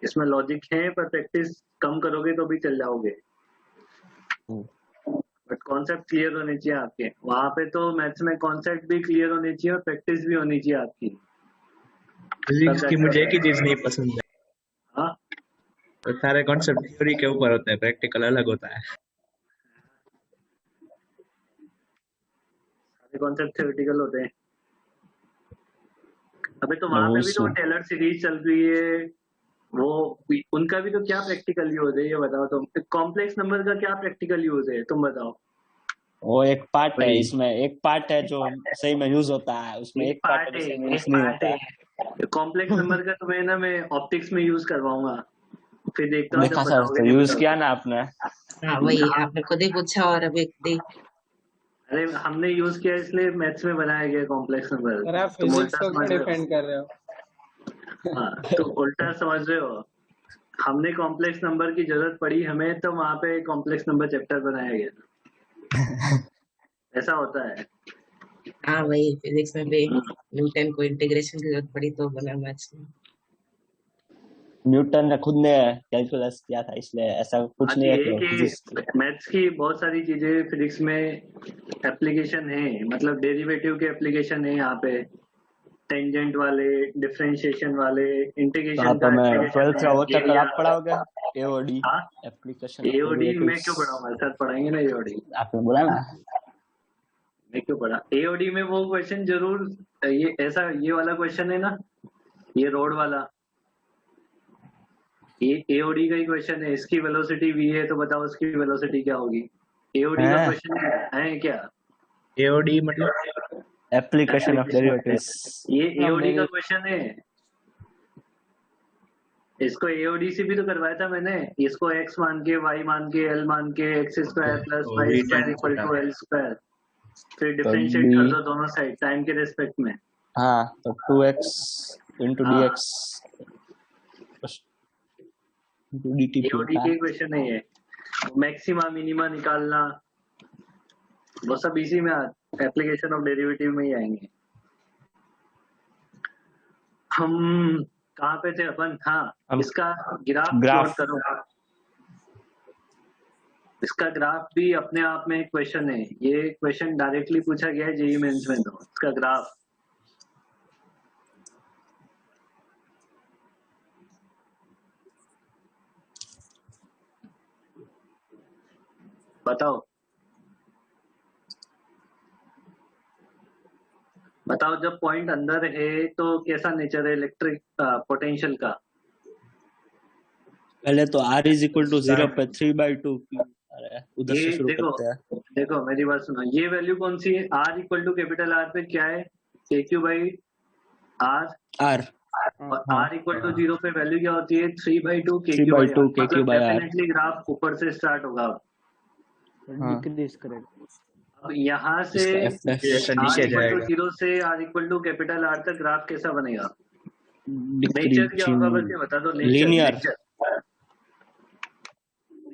इसमें लॉजिक है पर प्रैक्टिस कम करोगे तो भी चल जाओगे। बट कॉन्सेप्ट क्लियर होने चाहिए आपके। वहां पे तो मैथ्स में कॉन्सेप्ट भी क्लियर होने चाहिए और प्रैक्टिस भी होनी चाहिए आपकी। फिजिक्स की मुझे एक ही चीज नहीं पसंद है, हाँ तो सारे कॉन्सेप्ट थ्योरी के ऊपर होते हैं, प्रैक्टिकल अलग होता है। सारे कॉन्सेप्ट थ्योरेटिकल होते हैं। अबे तो वहां पे भी तो टेलर सीरीज चल रही है, वो उनका भी तो क्या प्रैक्टिकल यूज है ये बताओ तुम। कॉम्प्लेक्स नंबर का क्या प्रैक्टिकल यूज है तुम बताओ। वो एक पार्ट है इसमें, एक पार्ट है जो सही में यूज होता है, उसमें एक पार्ट है जिसमें यूज नहीं होता है। कॉम्प्लेक्स नंबर का तुम्हें ना मैं ऑप्टिक्स में यूज करवाऊंगा, फिर देखता हूँ देखा सर, तो यूज किया ना आपने। हाँ वही आपने खुद ही पूछा और अभी देख। अरे हमने यूज किया इसलिए मैथ्स में बनाया गया कॉम्प्लेक्स नंबर। अरे आप फिजिक्स को क्यों डिफेंड कर रहे हो? हाँ तो उल्टा समझ रहे हो। हमने कॉम्प्लेक्स नंबर की जरूरत पड़ी हमें तो वहां पे कॉम्प्लेक्स नंबर चैप्टर बनाया गया। ऐसा होता है। हाँ वही फिजिक्स में भी न्यूटन को इंटीग्रेशन की जरूरत पड़ी तो बना मैथ्स में। न्यूटन ने खुद ने कैलकुलस किया था इसलिए ऐसा कुछ नहीं है कि मैथ्स की बहुत सारी चीजें फिजिक्स में एप्लीकेशन है, मतलब डेरिवेटिव के एप्लीकेशन है यहाँ पे। टेंजेंट वाले, डिफरेंशिएशन वाले, तो इंटीग्रेशन आप का हमें application 12th का वो है, ये चैप्टर आप याद पढ़ाओगे एओडी हाँ एप्लीकेशन ऑफ एओडी मैं डेरिवेटिव्स क्यों पढ़ाऊंगा, सर पढ़ाएंगे ना एओडी, आपने बोला ना मैं क्यों पढ़ा एओडी में वो क्वेश्चन जरूर, ये ऐसा ये वाला क्वेश्चन है ना, ये रोड वाला, ये एओडी का ही क्वेश्चन है, इसकी वेलोसिटी v है तो बताओ उसकी वेलोसिटी क्या होगी, एओडी का है क्वेश्चन है क्या, एओडी मतलब एप्लीकेशन ऑफ डेरिवेटिव्स ये एओडी का मेरे क्वेश्चन है, इसको एओडी से भी तो करवाया था मैंने, इसको x मान के, y मान के, l मान के, x स्क्वायर प्लस तो y v square time equal theta to L square, फिर तो डिफरेंशिएट बी कर दो दोनों साइड टाइम के रेस्पेक्ट में, हाँ तो 2x इंटू हाँ dx इंटू dt एओडी होता के है क्वेश्चन है ये, मैक्सिमा मिनिमा निकालना, वो सब इसी में एप्लीकेशन ऑफ डेरिवेटिव में ही आएंगे। हम कहाँ पे थे अपन, हाँ हम इसका ग्राफ प्लॉट ग्राफ करो, इसका ग्राफ भी अपने आप में एक क्वेश्चन है, ये क्वेश्चन डायरेक्टली पूछा गया है जेईई मेंस में, तो इसका ग्राफ बताओ, बताओ जब पॉइंट अंदर है तो कैसा नेचर है इलेक्ट्रिक पोटेंशियल का, पहले तो r इज इक्वल टू 0 पे 3/2 अरे उधर ये से शुरू देखो करते हैं देखो मेरी बात सुनो, ये वैल्यू कौन सी है, r equal to capital R पे क्या है, KQ बाई R, r और हाँ r इक्वल टू 0 पे वैल्यू क्या होती है 3/2 KQ 3/2 बाई R, kq मतलब by r डेफिनेटली ग्राफ ऊपर से स्टार्ट होगा। हाँ डिक्रीज करेगा। अब यहाँ से इसका f ये ऐसा r नीचे इक्वल टू जाएगा 0 से r equal to capital R तक ग्राफ कैसा बनेगा, नेचर क्या डिक्रीजिंग होगा बस ये बता दो, नेचर लीनियर नेचर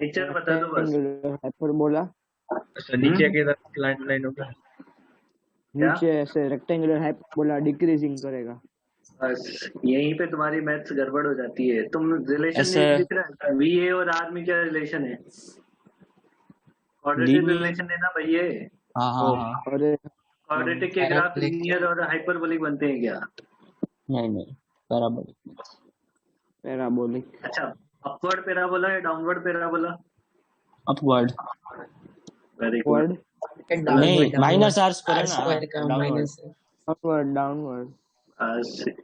नेचर बता दो बस। रेक्टेंगुलर हाइपरबोला, अच्छा नीचे की तरफ लाइन होगा क्या नीचे ऐसे रेक्टेंगुलर हाइपरबोला डिक्रीजिंग करेगा। बस यहीं पे तुम्हारी मैथ्स गड़बड़ हो जाती है, तुम रिलेशन ऐसे नहीं दिख रहा है, VA और R में क्या रिलेशन है, क्वाड्रेटिक लीनियर रिलेशन है ना भैया, हाँ हाँ हाँ और क्वाड्रेटिक के ग्राफ लीनियर और हाइपरबोलिक बनते हैं क्या, नहीं पैराबोलिक पैराबोलिक। अच्छा अपवर्ड पैराबोला या downward parabola, upward very good, word नहीं downward minus r square R है स्क्वायर ना का डाउनवर्ड माइनस अपवर्ड डाउनवर्ड।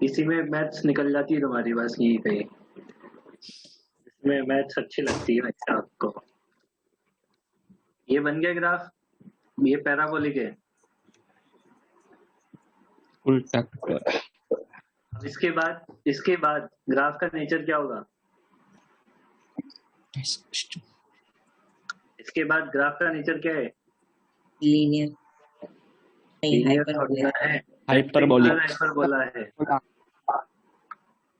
इसी में मैथ्स निकल जाती है तुम्हारी, बस यही कही, इसमें मैथ्स अच्छी लगती है अच्छा आपको। ये बन गया ग्राफ, ये पैराबोलिक है। उल्टा अब इसके बाद ग्राफ का नेचर क्या होगा, इसके बाद ग्राफ का नेचर क्या है, लीनियर नहीं लीनियर हाइपरबोलिक है, हाइपरबोलिक हाइपरबोला है।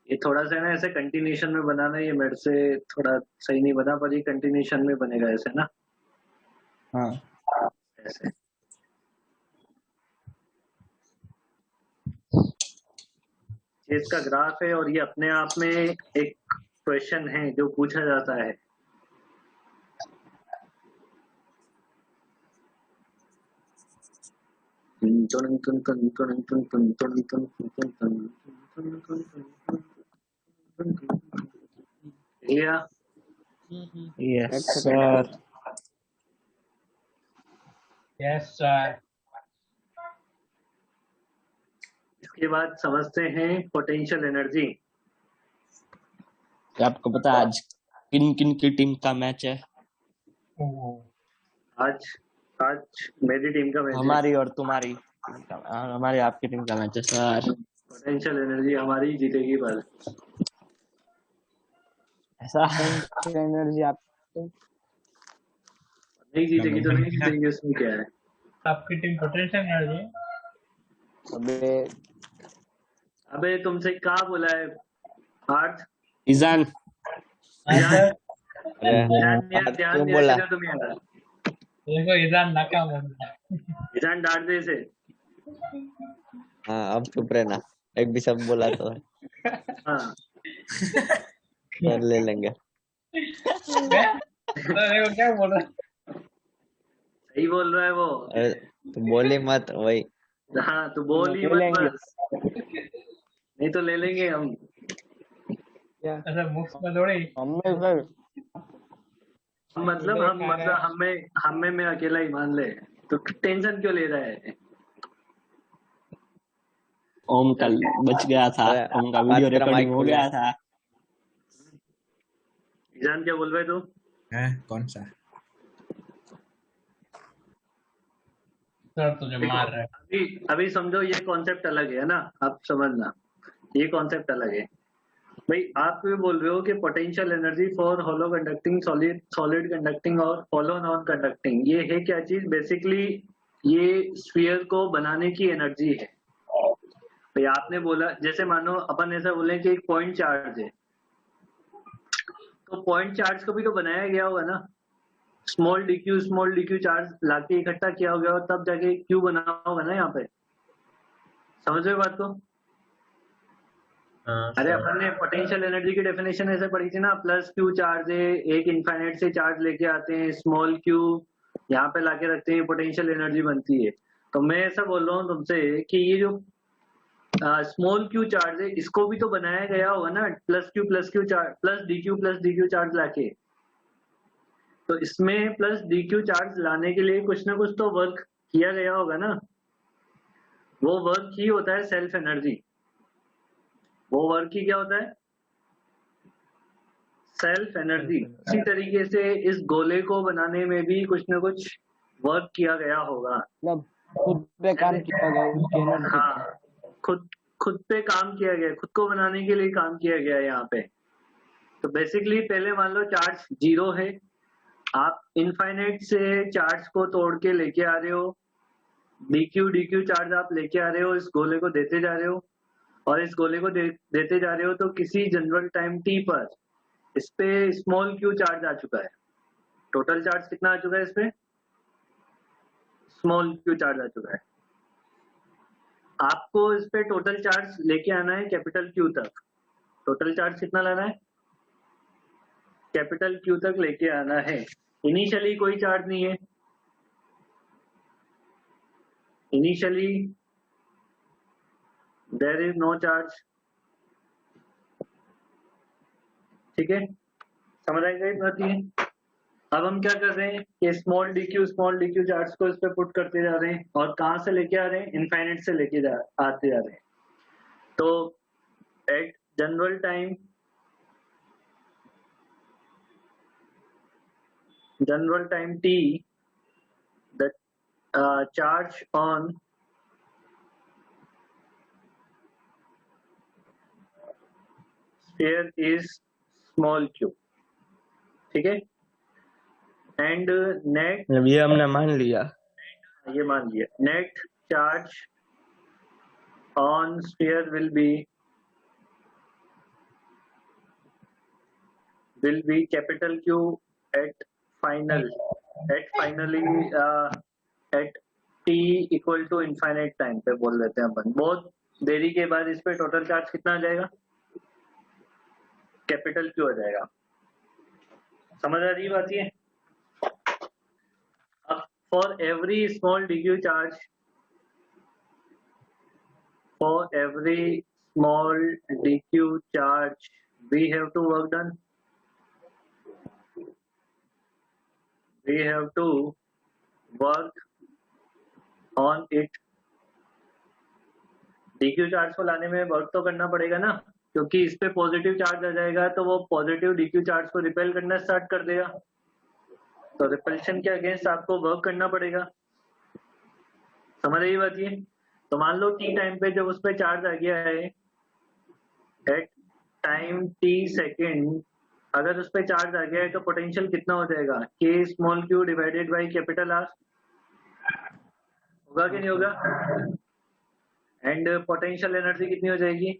ये थोड़ा सा ना ऐसे कंटिन्यूशन में बनाना, ये मेरे से थोड़ा सही नहीं बना, पर ये कंटिन्यूशन में बनेगा ऐसे ना, हाँ ऐसे। ये इसका ग्राफ है और ये अपने आप में एक क्वेश्चन है जो पूछा जाता है। या यस सर यस सर। इसके बाद समझते हैं पोटेंशियल एनर्जी। आपको पता है आज किन किन की टीम का मैच है? आज आज मेरी टीम का मैच है। हमारी और तुम्हारी हमारी आपकी टीम का मैच है सर। पोटेंशियल एनर्जी हमारी जीतेगी बस। ऐसा एनर्जी आप नहीं जीतेगी तो नहीं जीतेगी, उसमें क्या है। आपकी टीम पोटेंशियल एनर्जी। अबे अबे तुमसे क्या बोला है पार्थ? ईजान ध्यान क्यों दिया बोला? सीधा तुम यार, देखो ईजान नाकाम हो गया। ईशान डांट दे इसे। हाँ अब चुप रहना, एक भी शब्द बोला तो हाँ कर ले लेंगे। तो देखो क्या बोल रहा है। सही बोल रहा है वो। अरे तो बोली मत वही। हाँ तो बोल ही मत बस। नहीं तो ले लेंगे हम। क्या ऐसा मुफ्त में थोड़ी। हमें सर मतलब विवेक हम आ रहा मतलब है। हमें मैं अकेला ही मान ले, तो टेंशन क्यों ले रहा है? ओम कल बच गया था, अरे ओम का आज वीडियो तेरा रिकॉर्डिंग माइक हो खुला गया है। था। जान क्या बोल रहे तू? है कौन सा? सर तुझे देखो मार रहा है। अभी समझो ये कॉन्सेप्ट अलग है ना, आप समझना, ये कॉन्सेप्ट अलग है। भाई आप ये बोल रहे हो कि potential energy for hollow conducting, solid solid conducting और होलो नॉन कंडक्टिंग, ये है क्या चीज? बेसिकली ये स्फीयर को बनाने की एनर्जी है। भाई आपने बोला, जैसे मानो अपन ऐसा बोले कि एक पॉइंट चार्ज है, तो पॉइंट चार्ज को भी तो बनाया गया होगा ना, स्मॉल डी क्यू चार्ज लाके इकट्ठा किया हो गया हो, तब जाके क्यू बना होगा ना यहाँ पे। समझ रहे हो बात को? अरे अपन ने पोटेंशियल एनर्जी की डेफिनेशन ऐसे पढ़ी थी ना, प्लस क्यू चार्ज है, एक इनफाइनाइट से चार्ज लेके आते हैं, स्मॉल क्यू यहाँ पे लाके रखते हैं, पोटेंशियल एनर्जी बनती है। तो मैं ऐसा बोल रहा हूँ तुमसे कि ये जो स्मॉल क्यू चार्ज है, इसको भी तो बनाया गया होगा ना, plus Q charge plus D Q charge लाके। तो इसमें प्लस डी क्यू चार्ज लाने के लिए कुछ ना कुछ तो वर्क किया गया होगा ना, वो वर्क ही होता है सेल्फ एनर्जी। वो वर्क ही क्या होता है? Self energy. इसी तरीके से इस गोले को बनाने में भी कुछ ना कुछ वर्क किया गया होगा। मतलब खुद पे काम किया गया उसकी एनर्जी। हाँ, खुद पे काम किया गया, खुद को बनाने के लिए काम किया गया है यहाँ पे। तो बेसिकली पहले मान लो चार्ज 0 है, आप इनफाइनाइट से चार्ज को तोड़ के लेके आ रहे हो, डी क्यू चार्ज आप लेके आ रहे हो, इस गोले को देते जा रहे हो, और इस गोले को देते जा रहे हो, तो किसी जनरल टाइम t पर इस पे स्मॉल क्यू चार्ज आ चुका है। टोटल चार्ज कितना आ चुका है? इस पे स्मॉल क्यू चार्ज आ चुका है। आपको इस पे टोटल चार्ज लेके आना है कैपिटल क्यू तक। टोटल चार्ज कितना लाना है? कैपिटल क्यू तक लेके आना है। इनिशियली कोई चार्ज नहीं है, initially there is no charge. ठीक है, समझ आएगा इस बात ये? अब हम क्या कर रहे हैं कि स्मॉल डी क्यू चार्ज को इस पे पुट करते जा रहे हैं, और कहां से लेके आ रहे हैं? इनफाइनाइट से लेके आते जा रहे हैं। तो at general time t, the charge on sphere is small q। ठीक है, एंड नेट, ये हमने मान लिया। ये मान लिया, net charge on sphere will be capital Q at finally at t equal to infinite time पे बोल देते हैं अपन। बहुत देरी के बाद इस पे टोटल चार्ज कितना आ जाएगा? कैपिटल Q आ जाएगा। समझ आ रही बात ये? अब for every small dq charge, for every small dq charge we have to work done, we have to work on it। dq charge को लाने में वर्क तो करना पड़ेगा ना, क्योंकि इस पे पॉजिटिव चार्ज आ जाएगा तो वो पॉजिटिव dq चार्ज को रिपेल करना स्टार्ट कर देगा। तो रिपल्शन के अगेंस्ट आपको वर्क करना पड़ेगा। समझ रही बात ये? तो मान लो t टाइम पे जब उस पे चार्ज आ गया है, एट टाइम t सेकेंड, अगर उस पे चार्ज आ गया है तो पोटेंशियल कितना हो जाएगा? k small q divided by capital R। होगा कि नहीं होगा? एंड पोटेंशियल एनर्जी कितनी हो जाएगी?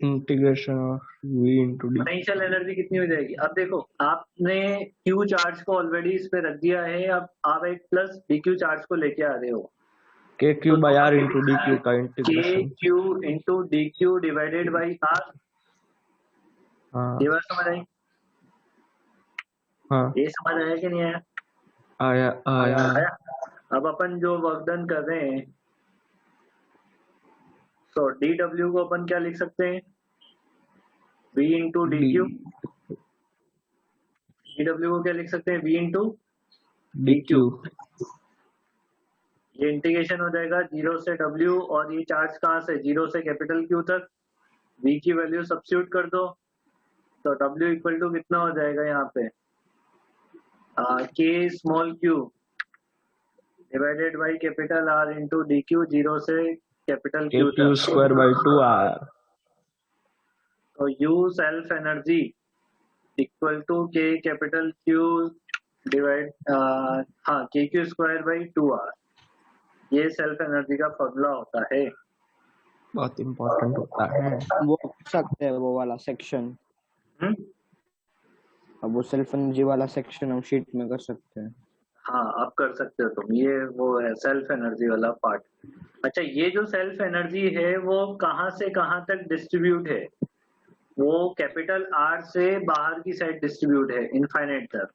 Integration of v into d। Potential energy कितनी हो जाएगी? अब देखो, आपने q चार्ज को ऑलरेडी इस पे रख दिया है, अब आप एक प्लस dq चार्ज को लेके आ रहे हो, k q by r into dq का integration. k q into dq divided by r। हाँ ये बात समझ आई? हाँ ये समझ आया कि नहीं आया? आया आया। आया। अब अपन जो वर्क डन कर रहे हैं, तो डी डब्ल्यू को अपन क्या लिख सकते हैं, v into d Q. D W को क्या लिख सकते हैं, v इंटू डी क्यू। ये इंटीग्रेशन हो जाएगा 0 से w, और ये चार्ज कहाँ से, 0 से कैपिटल Q तक। v की वैल्यू सब्स्टिट्यूट कर दो, तो w इक्वल टू कितना हो जाएगा यहाँ पे, k small q divided by capital R into d q, 0 से कैपिटल Q क्यू तक। Square by 2r। तो U self energy equal to k capital Q divide k q square by 2r। ये self energy का formula होता है। बहुत important होता है। वो कर सकते हैं वो वाला सेक्शन, अब वो सेल्फ एनर्जी वाला सेक्शन हम शीट में कर सकते हैं। हाँ, आप कर सकते हो तुम, ये वो है सेल्फ एनर्जी वाला पार्ट। अच्छा, ये जो सेल्फ एनर्जी है वो कहाँ से कहाँ तक डिस्ट्रीब्यूट है, वो कैपिटल R से बाहर की साइड डिस्ट्रीब्यूट है इनफाइनाइट तक।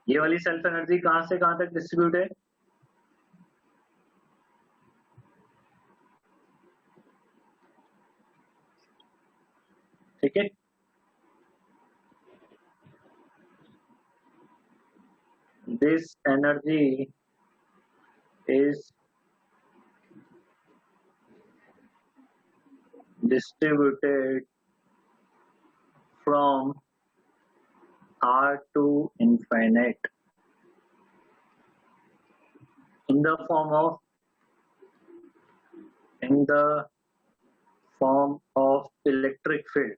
ये वाली सेल्फ एनर्जी कहाँ से कहाँ तक डिस्ट्रीब्यूट है, ठीक है। This energy is distributed from R to infinite in the form of electric field.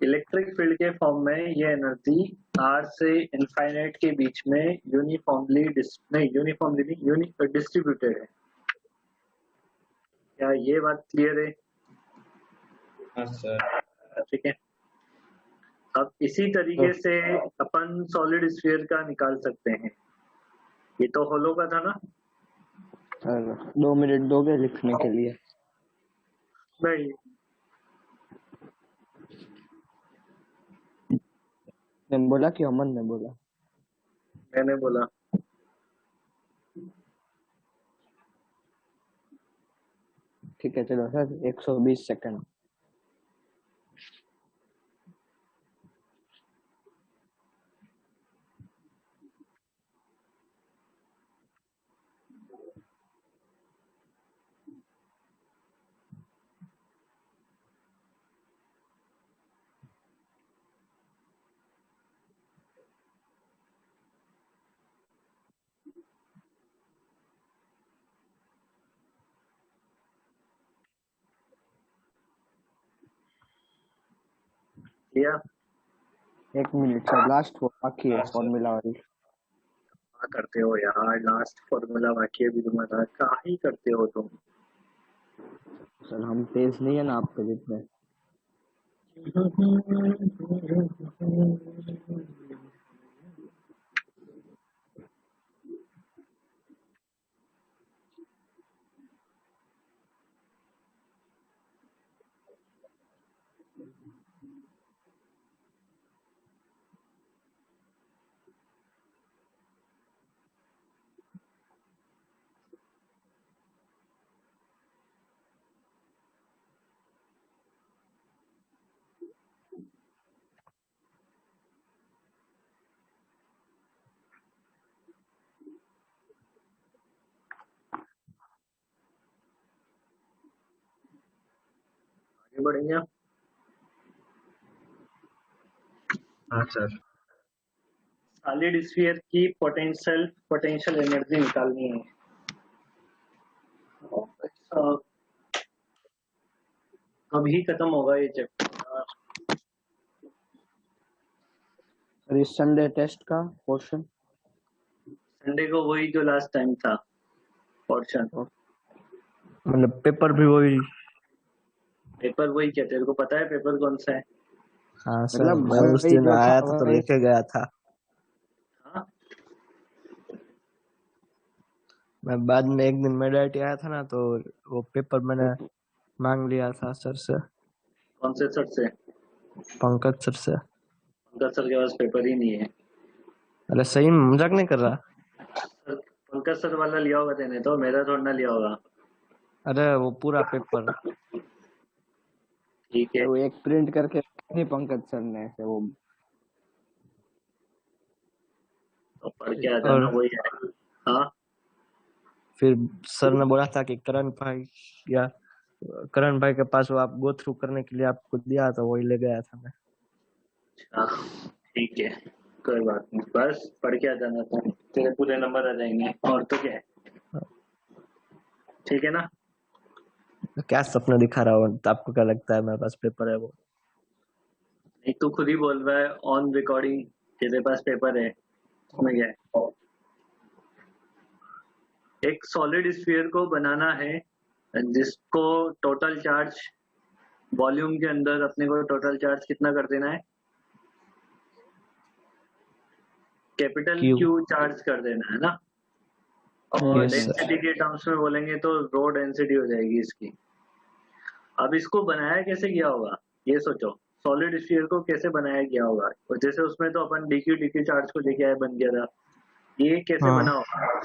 Electric field के फॉर्म में ये एनर्जी R से इनफाइनाइट के बीच में यूनिफॉर्मली डिस्ट्रीब्यूटेड है। क्या ये बात क्लियर है? हाँ सर। ठीक है। अब इसी तरीके से अपन सॉलिड स्फीयर का निकाल सकते हैं। ये तो होलो का था ना। सर 2 मिनट दोगे लिखने के लिए? नहीं, मैंने बोला कि अमन ने बोला? मैंने बोला। ठीक है चलो सर, 120 सेकंड। किया? 1 मिनट सर, लास्ट वो बाकी है फॉर्मूला वाली। क्या करते हो यार, लास्ट फॉर्मूला बाकी है भी तुम्हारा, क्या ही करते हो तुम। सर हम तेज नहीं है ना आपके जितने। आगे बढ़ेंगे। हाँ सर। सॉलिड स्फीयर की पोटेंशियल एनर्जी निकालनी है। अभी खत्म होगा ये चैप्टर। सर इस संडे टेस्ट का पोर्शन? संडे को वही जो लास्ट टाइम था पोर्शन। मतलब पेपर भी वही? पेपर वही क्या, तेरे को पता है पेपर कौन सा है? हाँ सर, मतलब मैं उस दिन आया था तो लेके गया था। हाँ, मैं बाद में एक दिन मेडिटी आया था ना, तो वो पेपर मैंने मांग लिया था सर से। कौन से सर से? पंकज सर से। पंकज सर के पास पेपर ही नहीं है। अरे सही में मजाक नहीं कर रहा। पंकज सर वाला लिया होगा तेने, तो मेरा थोड़ा ना लिया होगा। अरे वो पूरा पेपर। ठीक है, वो एक प्रिंट करके नहीं पंकज सर ने ऐसे वो तो पढ़ के आ जाना, और वही है। हाँ, फिर सर ने बोला था कि करण भाई के पास वो आप गो थ्रू करने के लिए आपको दिया था, वही ले गया था मैं। हाँ, ठीक है, कोई बात नहीं, बस पढ़ के आ जाना, तो तेरे पूरे नंबर आ जाएंगे, और तो क्या है। ठीक है ना। क्या सपना दिखा रहा हूँ, तो आपको क्या लगता है मेरे पास पेपर है वो? एक तू खुद ही बोल रहा है ऑन रिकॉर्डिंग तेरे पास पेपर है, उसमें क्या है। एक सॉलिड स्फीयर को बनाना है जिसको टोटल चार्ज वॉल्यूम के अंदर अपने को टोटल चार्ज कितना कर देना है, कैपिटल Q। क्यू चार्ज कर देना है ना। और Yes, sir। डेंसिटी के टर्म्स में बोलेंगे तो रो डेंसिटी हो जाएगी इसकी। अब इसको बनाया कैसे गया होगा ये सोचो, सॉलिड स्फीयर को कैसे बनाया गया होगा। और जैसे उसमें तो अपन डीक्यू चार्ज को लेके आए, बन गया था, ये कैसे हाँ। बना होगा।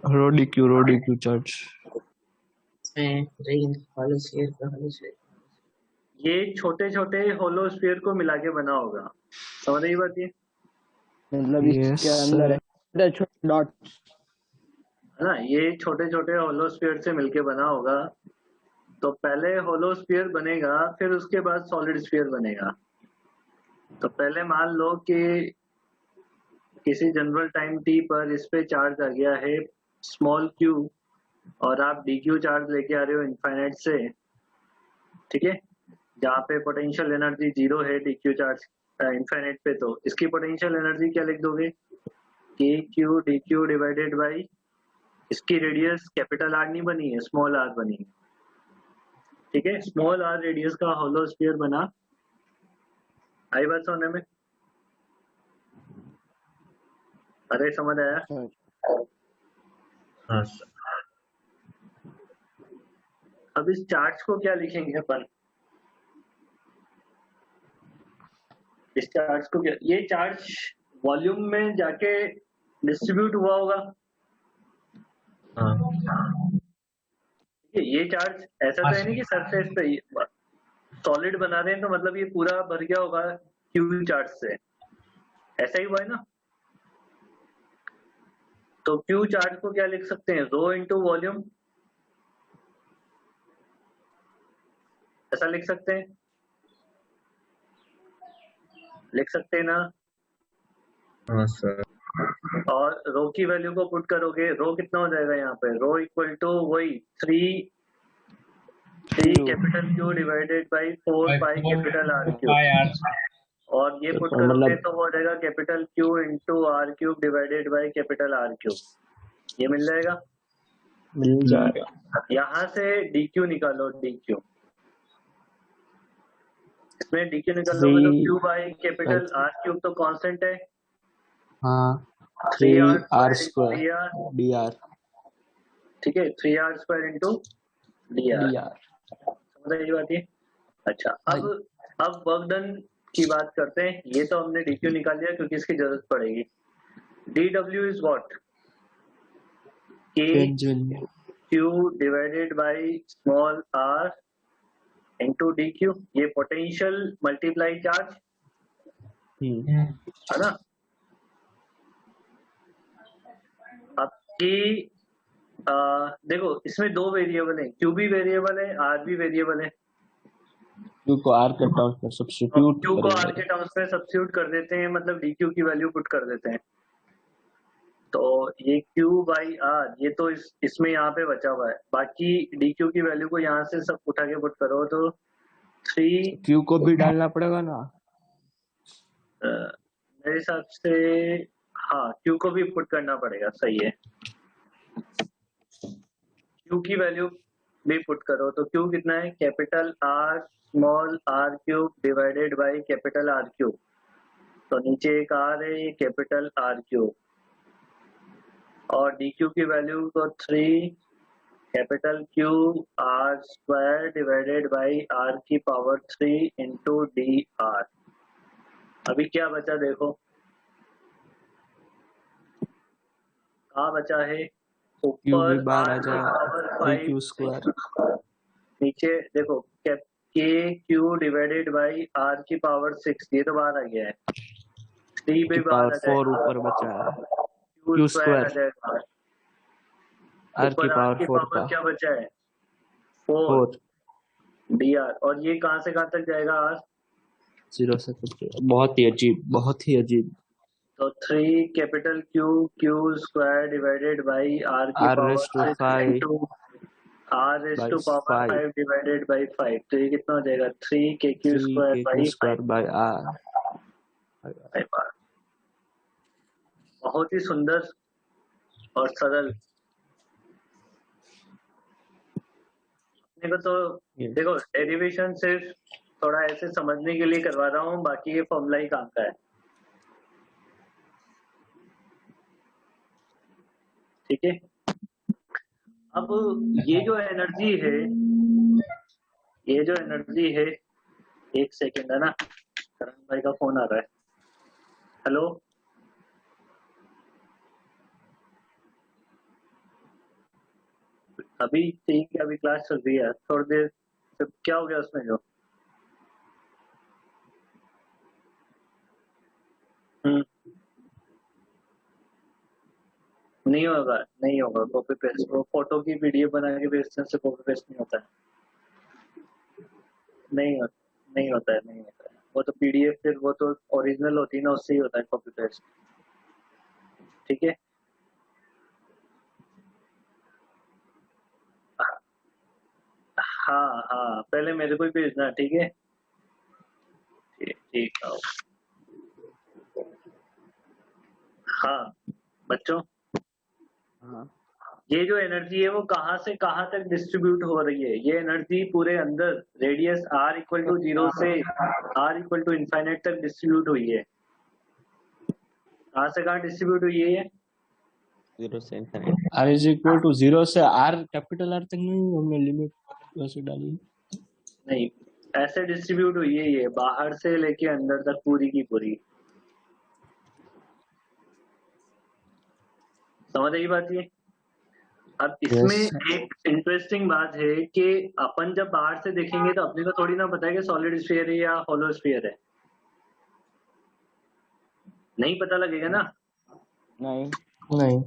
रोडी क्यू चार्ज। इसमें रिंग हॉलो स्फीयर का हॉलो स्फीयर। ये छोटे छोटे होलो स्फीयर को मिला के बना होगा, समझ रही बात ये मतलब Yes, इसके अंदर sir। है छोटे डॉट्स। है ना। ये छोटे छोटे होलो स्फीयर से मिलके बना होगा। तो पहले होलो स्फीयर बनेगा, फिर उसके बाद सॉलिड स्फीयर बनेगा। तो पहले मान लो कि किसी जनरल टाइम टी पर इस पे चार्ज आ गया है स्मॉल क्यू, और आप डी क्यू चार्ज लेके आ रहे हो इनफाइनाइट से, ठीक है, जहाँ पे पोटेंशियल एनर्जी 0 है डी क्यू चार्ज इनफाइनाइट पे। तो इसकी पोटेंशियल एनर्जी क्या लिख दोगे, के Q D Q divided by, इसकी रेडियस कैपिटल आर नहीं बनी है, स्मॉल आर बनी है, ठीक है। स्मॉल आर रेडियस का होलो स्फीयर बना। आई बात समझने में? अरे समझ आया। हाँ सर। अब इस चार्ज को क्या लिखेंगे अपन, इस चार्ज को क्या, ये चार्ज वॉल्यूम में जाके डिस्ट्रीब्यूट हुआ होगा। हाँ ये चार्ज ऐसा तो है नहीं कि सरफेस पे सॉलिड बना रहे हैं तो मतलब ये पूरा भर गया होगा क्यू चार्ज से, ऐसा ही हुआ है ना। तो क्यू चार्ज को क्या लिख सकते हैं, रो इनटू वॉल्यूम, ऐसा लिख सकते हैं, लिख सकते हैं ना। हाँ सर। और रो की वैल्यू को पुट करोगे, रो कितना हो जाएगा यहाँ पे, रो इक्वल टू वही 3 capital Q divided by 4 pi capital R q. और ये पुट करोगे मतलब तो वो हो जाएगा capital Q into r cube divided by capital R cube, ये मिल जाएगा। मिल जाएगा। यहाँ से डी क्यू निकालो, डी क्यू, इसमें डी क्यू निकाल लोगे तो q by capital R cube तो कांस्टेंट है, हाँ 3r स्क्वायर डी आर, ठीक है, 3r square into d are. समझ रही बात ये। अच्छा, अब वर्क डन की बात करते हैं। ये तो हमने डी क्यू निकाल लिया क्योंकि इसकी जरूरत पड़ेगी। डी डब्ल्यू is what, k q divided by small r into d q, ये पोटेंशियल मल्टीप्लाई चार्ज है ना। आपकी देखो इसमें दो वेरिएबल है, क्यू भी वेरिएबल है, आर भी वेरिएबल है। क्यू को आर के टर्म्स में सब्स्टिट्यूट क्यू को आर के टर्म्स में सब्स्टिट्यूट कर देते हैं, मतलब डी क्यू की वैल्यू पुट कर देते हैं। तो ये Q बाई आर, ये तो इसमें यहाँ पे बचा हुआ है, बाकी डी क्यू की वैल्यू को यहाँ से सब उठा के पुट करो तो 3 क्यू को भी डालना पड़ेगा ना। मेरे हिसाब से हाँ, Q को भी पुट करना पड़ेगा, सही है। Q की वैल्यू भी पुट करो तो Q कितना है, capital R small r cube divided by capital R cube. तो नीचे एक R है, ये कैपिटल आर क्यूब, और डी क्यू की वैल्यू को 3 capital Q r square divided by r की पावर 3 इंटू डी आर। अभी क्या बचा देखो, का बचा है क्यू ऊपर भी बाहर आ r की जाएगा, पावर 3 क्यू 5 स्क्वायर नीचे देखो k q divided by r की पावर 6 ये तो बाहर आ गया है, 3 भी की बाहर पावर आ 4 जाएगा, ऊपर बचा है, क्यू क्यू स्क्वायर आ स्क्वायर जाएगा, आर की ऊपर r पावर की 4 पावर था, क्या बचा है 4 4 dr, और ये कहाँ से कहाँ तक जाएगा r, 0 से कुछ। बहुत ही अजीब, बहुत ही अजीब। तो 3 capital Q square divided by r की r power raise to 6 5 into r raise by two power 5 5 divided by 5, तो ये कितना हो जाएगा 3 k q 3 square k Q by square by r. 5। बहुत ही सुंदर और सरल। देखो तो देखो डेरिवेशन सिर्फ थोड़ा ऐसे समझने के लिए करवा रहा हूँ, बाकी ये फॉर्मूला ही काम का है। ठीक है, अब ये जो एनर्जी है, ये जो एनर्जी है, एक सेकेंड है ना, करण भाई का फोन आ रहा है। हेलो, अभी ठीक है, अभी क्लास चल रही है, थोड़ी देर तो क्या हो गया उसमें जो नहीं होगा, नहीं होगा कॉपी पेस्ट, वो फोटो की पीडीएफ बना के भेजने से कॉपी पेस्ट नहीं होता है, नहीं होता, नहीं होता है, नहीं होता है, वो तो पीडीएफ फिर वो तो ओरिजिनल होती है ना, उससे ही होता है कॉपी पेस्ट। ठीक है, हाँ हाँ, पहले मेरे को ही भेजना, ठीक है, ठीक ठीक। हाँ बच्चों, हाँ, ये जो एनर्जी है वो कहाँ से कहाँ तक डिस्ट्रीब्यूट हो रही है, ये एनर्जी पूरे अंदर रेडियस r इक्वल टू 0 से r इक्वल टू इनफाइनाइट तक डिस्ट्रीब्यूट हुई है। कहाँ से कहाँ डिस्ट्रीब्यूट हुई है ये? 0 से infinite। r is equal to 0 से r कैपिटल R तक नहीं, हमने लिमिट वैसे डाली नहीं, ऐसे डिस्ट्रीब्यूट हुई है ये, बाहर से लेके अंदर तक पूरी की पूरी। समझ आई बात ये? अब इसमें एक इंटरेस्टिंग बात है कि अपन जब बाहर से देखेंगे तो अपने को थोड़ी ना पता है कि सॉलिड स्फीयर है या होलो स्फीयर है, नहीं पता लगेगा ना। नहीं नहीं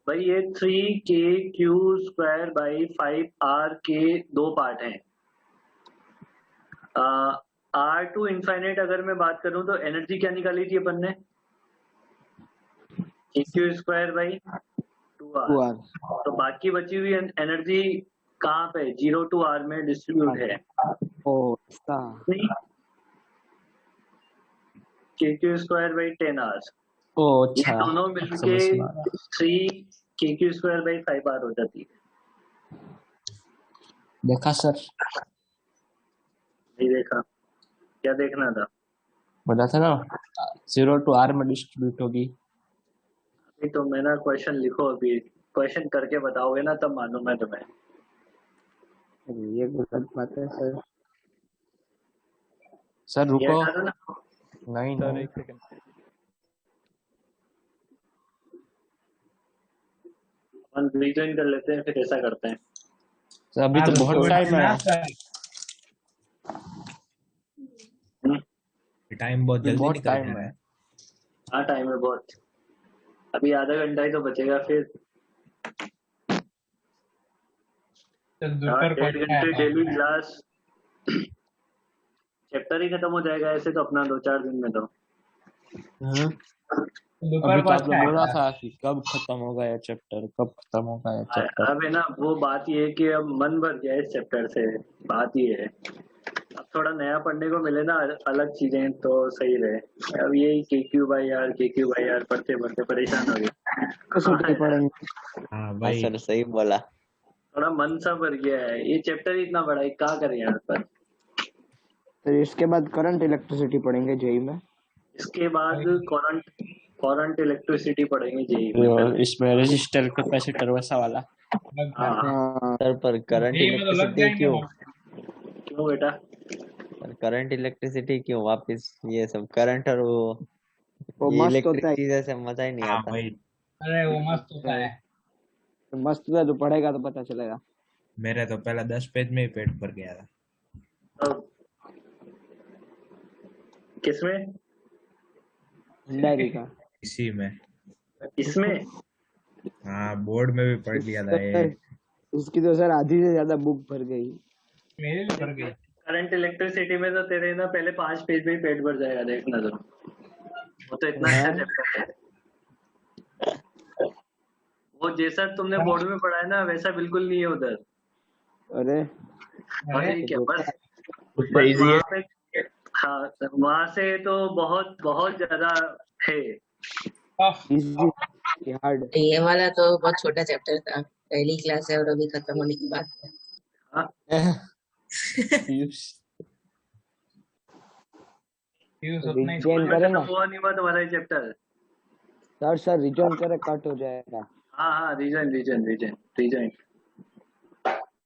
भाई ये 3 k Q square by 5 are के दो पार्ट हैं। आर टू इनफाइनाइट अगर मैं बात करूं तो एनर्जी क्या निकाली थी अपन ने, क्यू स्क्वायर बाई 2r, तो बाकी बची हुई एनर्जी कहाँ पे 0 to r में डिस्ट्रीब्यूट है। ओ इसका क्यू स्क्वायर बाई 10r, ओ ये अच्छा, दोनों मिलके 3 क्यू स्क्वायर बाई 5r हो जाती है। देखा सर, नहीं देखा, क्या देखना था? बोला था ना 0 to r में डिस्ट्रीब्यूट होगी। अभी तो मैं ना क्वेश्चन लिखो, अभी क्वेश्चन करके बताओगे ना तब मालूम मैं तुम्हें। ये गलत बात है सर। सर रुको, नहीं नहीं एक सेकंड, अपन रिजॉइन कर लेते हैं, फिर ऐसा करते हैं। सर अभी तो बहुत टाइम है। टाइम बहुत जल्दी बहुत निकल टाइम रहा है। है। हाँ टाइम है बहुत, अभी आधा घंटा ही तो बचेगा, फिर दोपहर 1.5 घंटे डेली क्लास, चैप्टर ही खत्म हो जाएगा ऐसे तो अपना 2-4 दिन में तो। अभी तो आपने बोला था कि कब खत्म होगा ये चैप्टर, कब खत्म होगा ये चैप्टर। अब है ना वो बात ये है कि अब मन भर गया इस चैप्टर से, बात ये है। अब थोड़ा नया पढ़ने को मिले ना अलग चीजें तो सही रहे। अब यही के क्यू बाई आर पढ़ते पढ़ते परेशान हो गए। हाँ भाई, सर सही बोला। थोड़ा मन सा भर गया है, ये चैप्टर इतना बड़ा है, क्या करें यार पर। तो इसके बाद करंट इलेक्ट्रिसिटी पढ़ेंगे जेई में। इसके बाद करंट इलेक्ट्रिसिटी पढ़ेंगे जेई में। इसमें रेजिस्टर कैपेसिटर वैसा वाला। हाँ सर पर करंट इलेक्ट्रिसिटी क्यों? क्यों बेटा? करंट इलेक्ट्रिसिटी क्यों वापस? ये सब करंट और वो मस्त होता इलेक्ट्रिक है। चीजें से मजा ही नहीं हाँ आता। भाई, अरे वो मस्त होता है। तो मस्त है, तो पढ़ेगा तो पता चलेगा। मेरे तो पहला 10 पेज में ही पेट भर गया था। अब किसमें? डायरी का। इसी में। इसमें हाँ, बोर्ड में भी पढ़ लिया था ये। उसकी तो सर आधी से ज्यादा बुक भर गई। मेरी भी भर गई। करंट इलेक्ट्रिसिटी में तो तेरे ना पहले 5 पेज में ही पेट भर जाएगा, देखना तो। वो तो इतना अच्छा चैप्टर है। वो जैसा तुमने बोर्ड में पढ़ा है ना वैसा बिल्कुल नहीं है उधर। अरे अरे क्या बस उससे इजी है। वहाँ पे, हाँ वहाँ से तो बहुत बहुत ज्यादा है। Easy hard. ये वाला तो बहुत छोटा चैप्टर था, पहली क्लास है और अभी खत्म होने की बात है। रिजॉइन करे ना हुआ नहीं हुआ तुम्हारा ये चैप्टर? सर रिजॉइन करे कट हो जाएगा। हाँ रीजन रीजन रीजन रीजन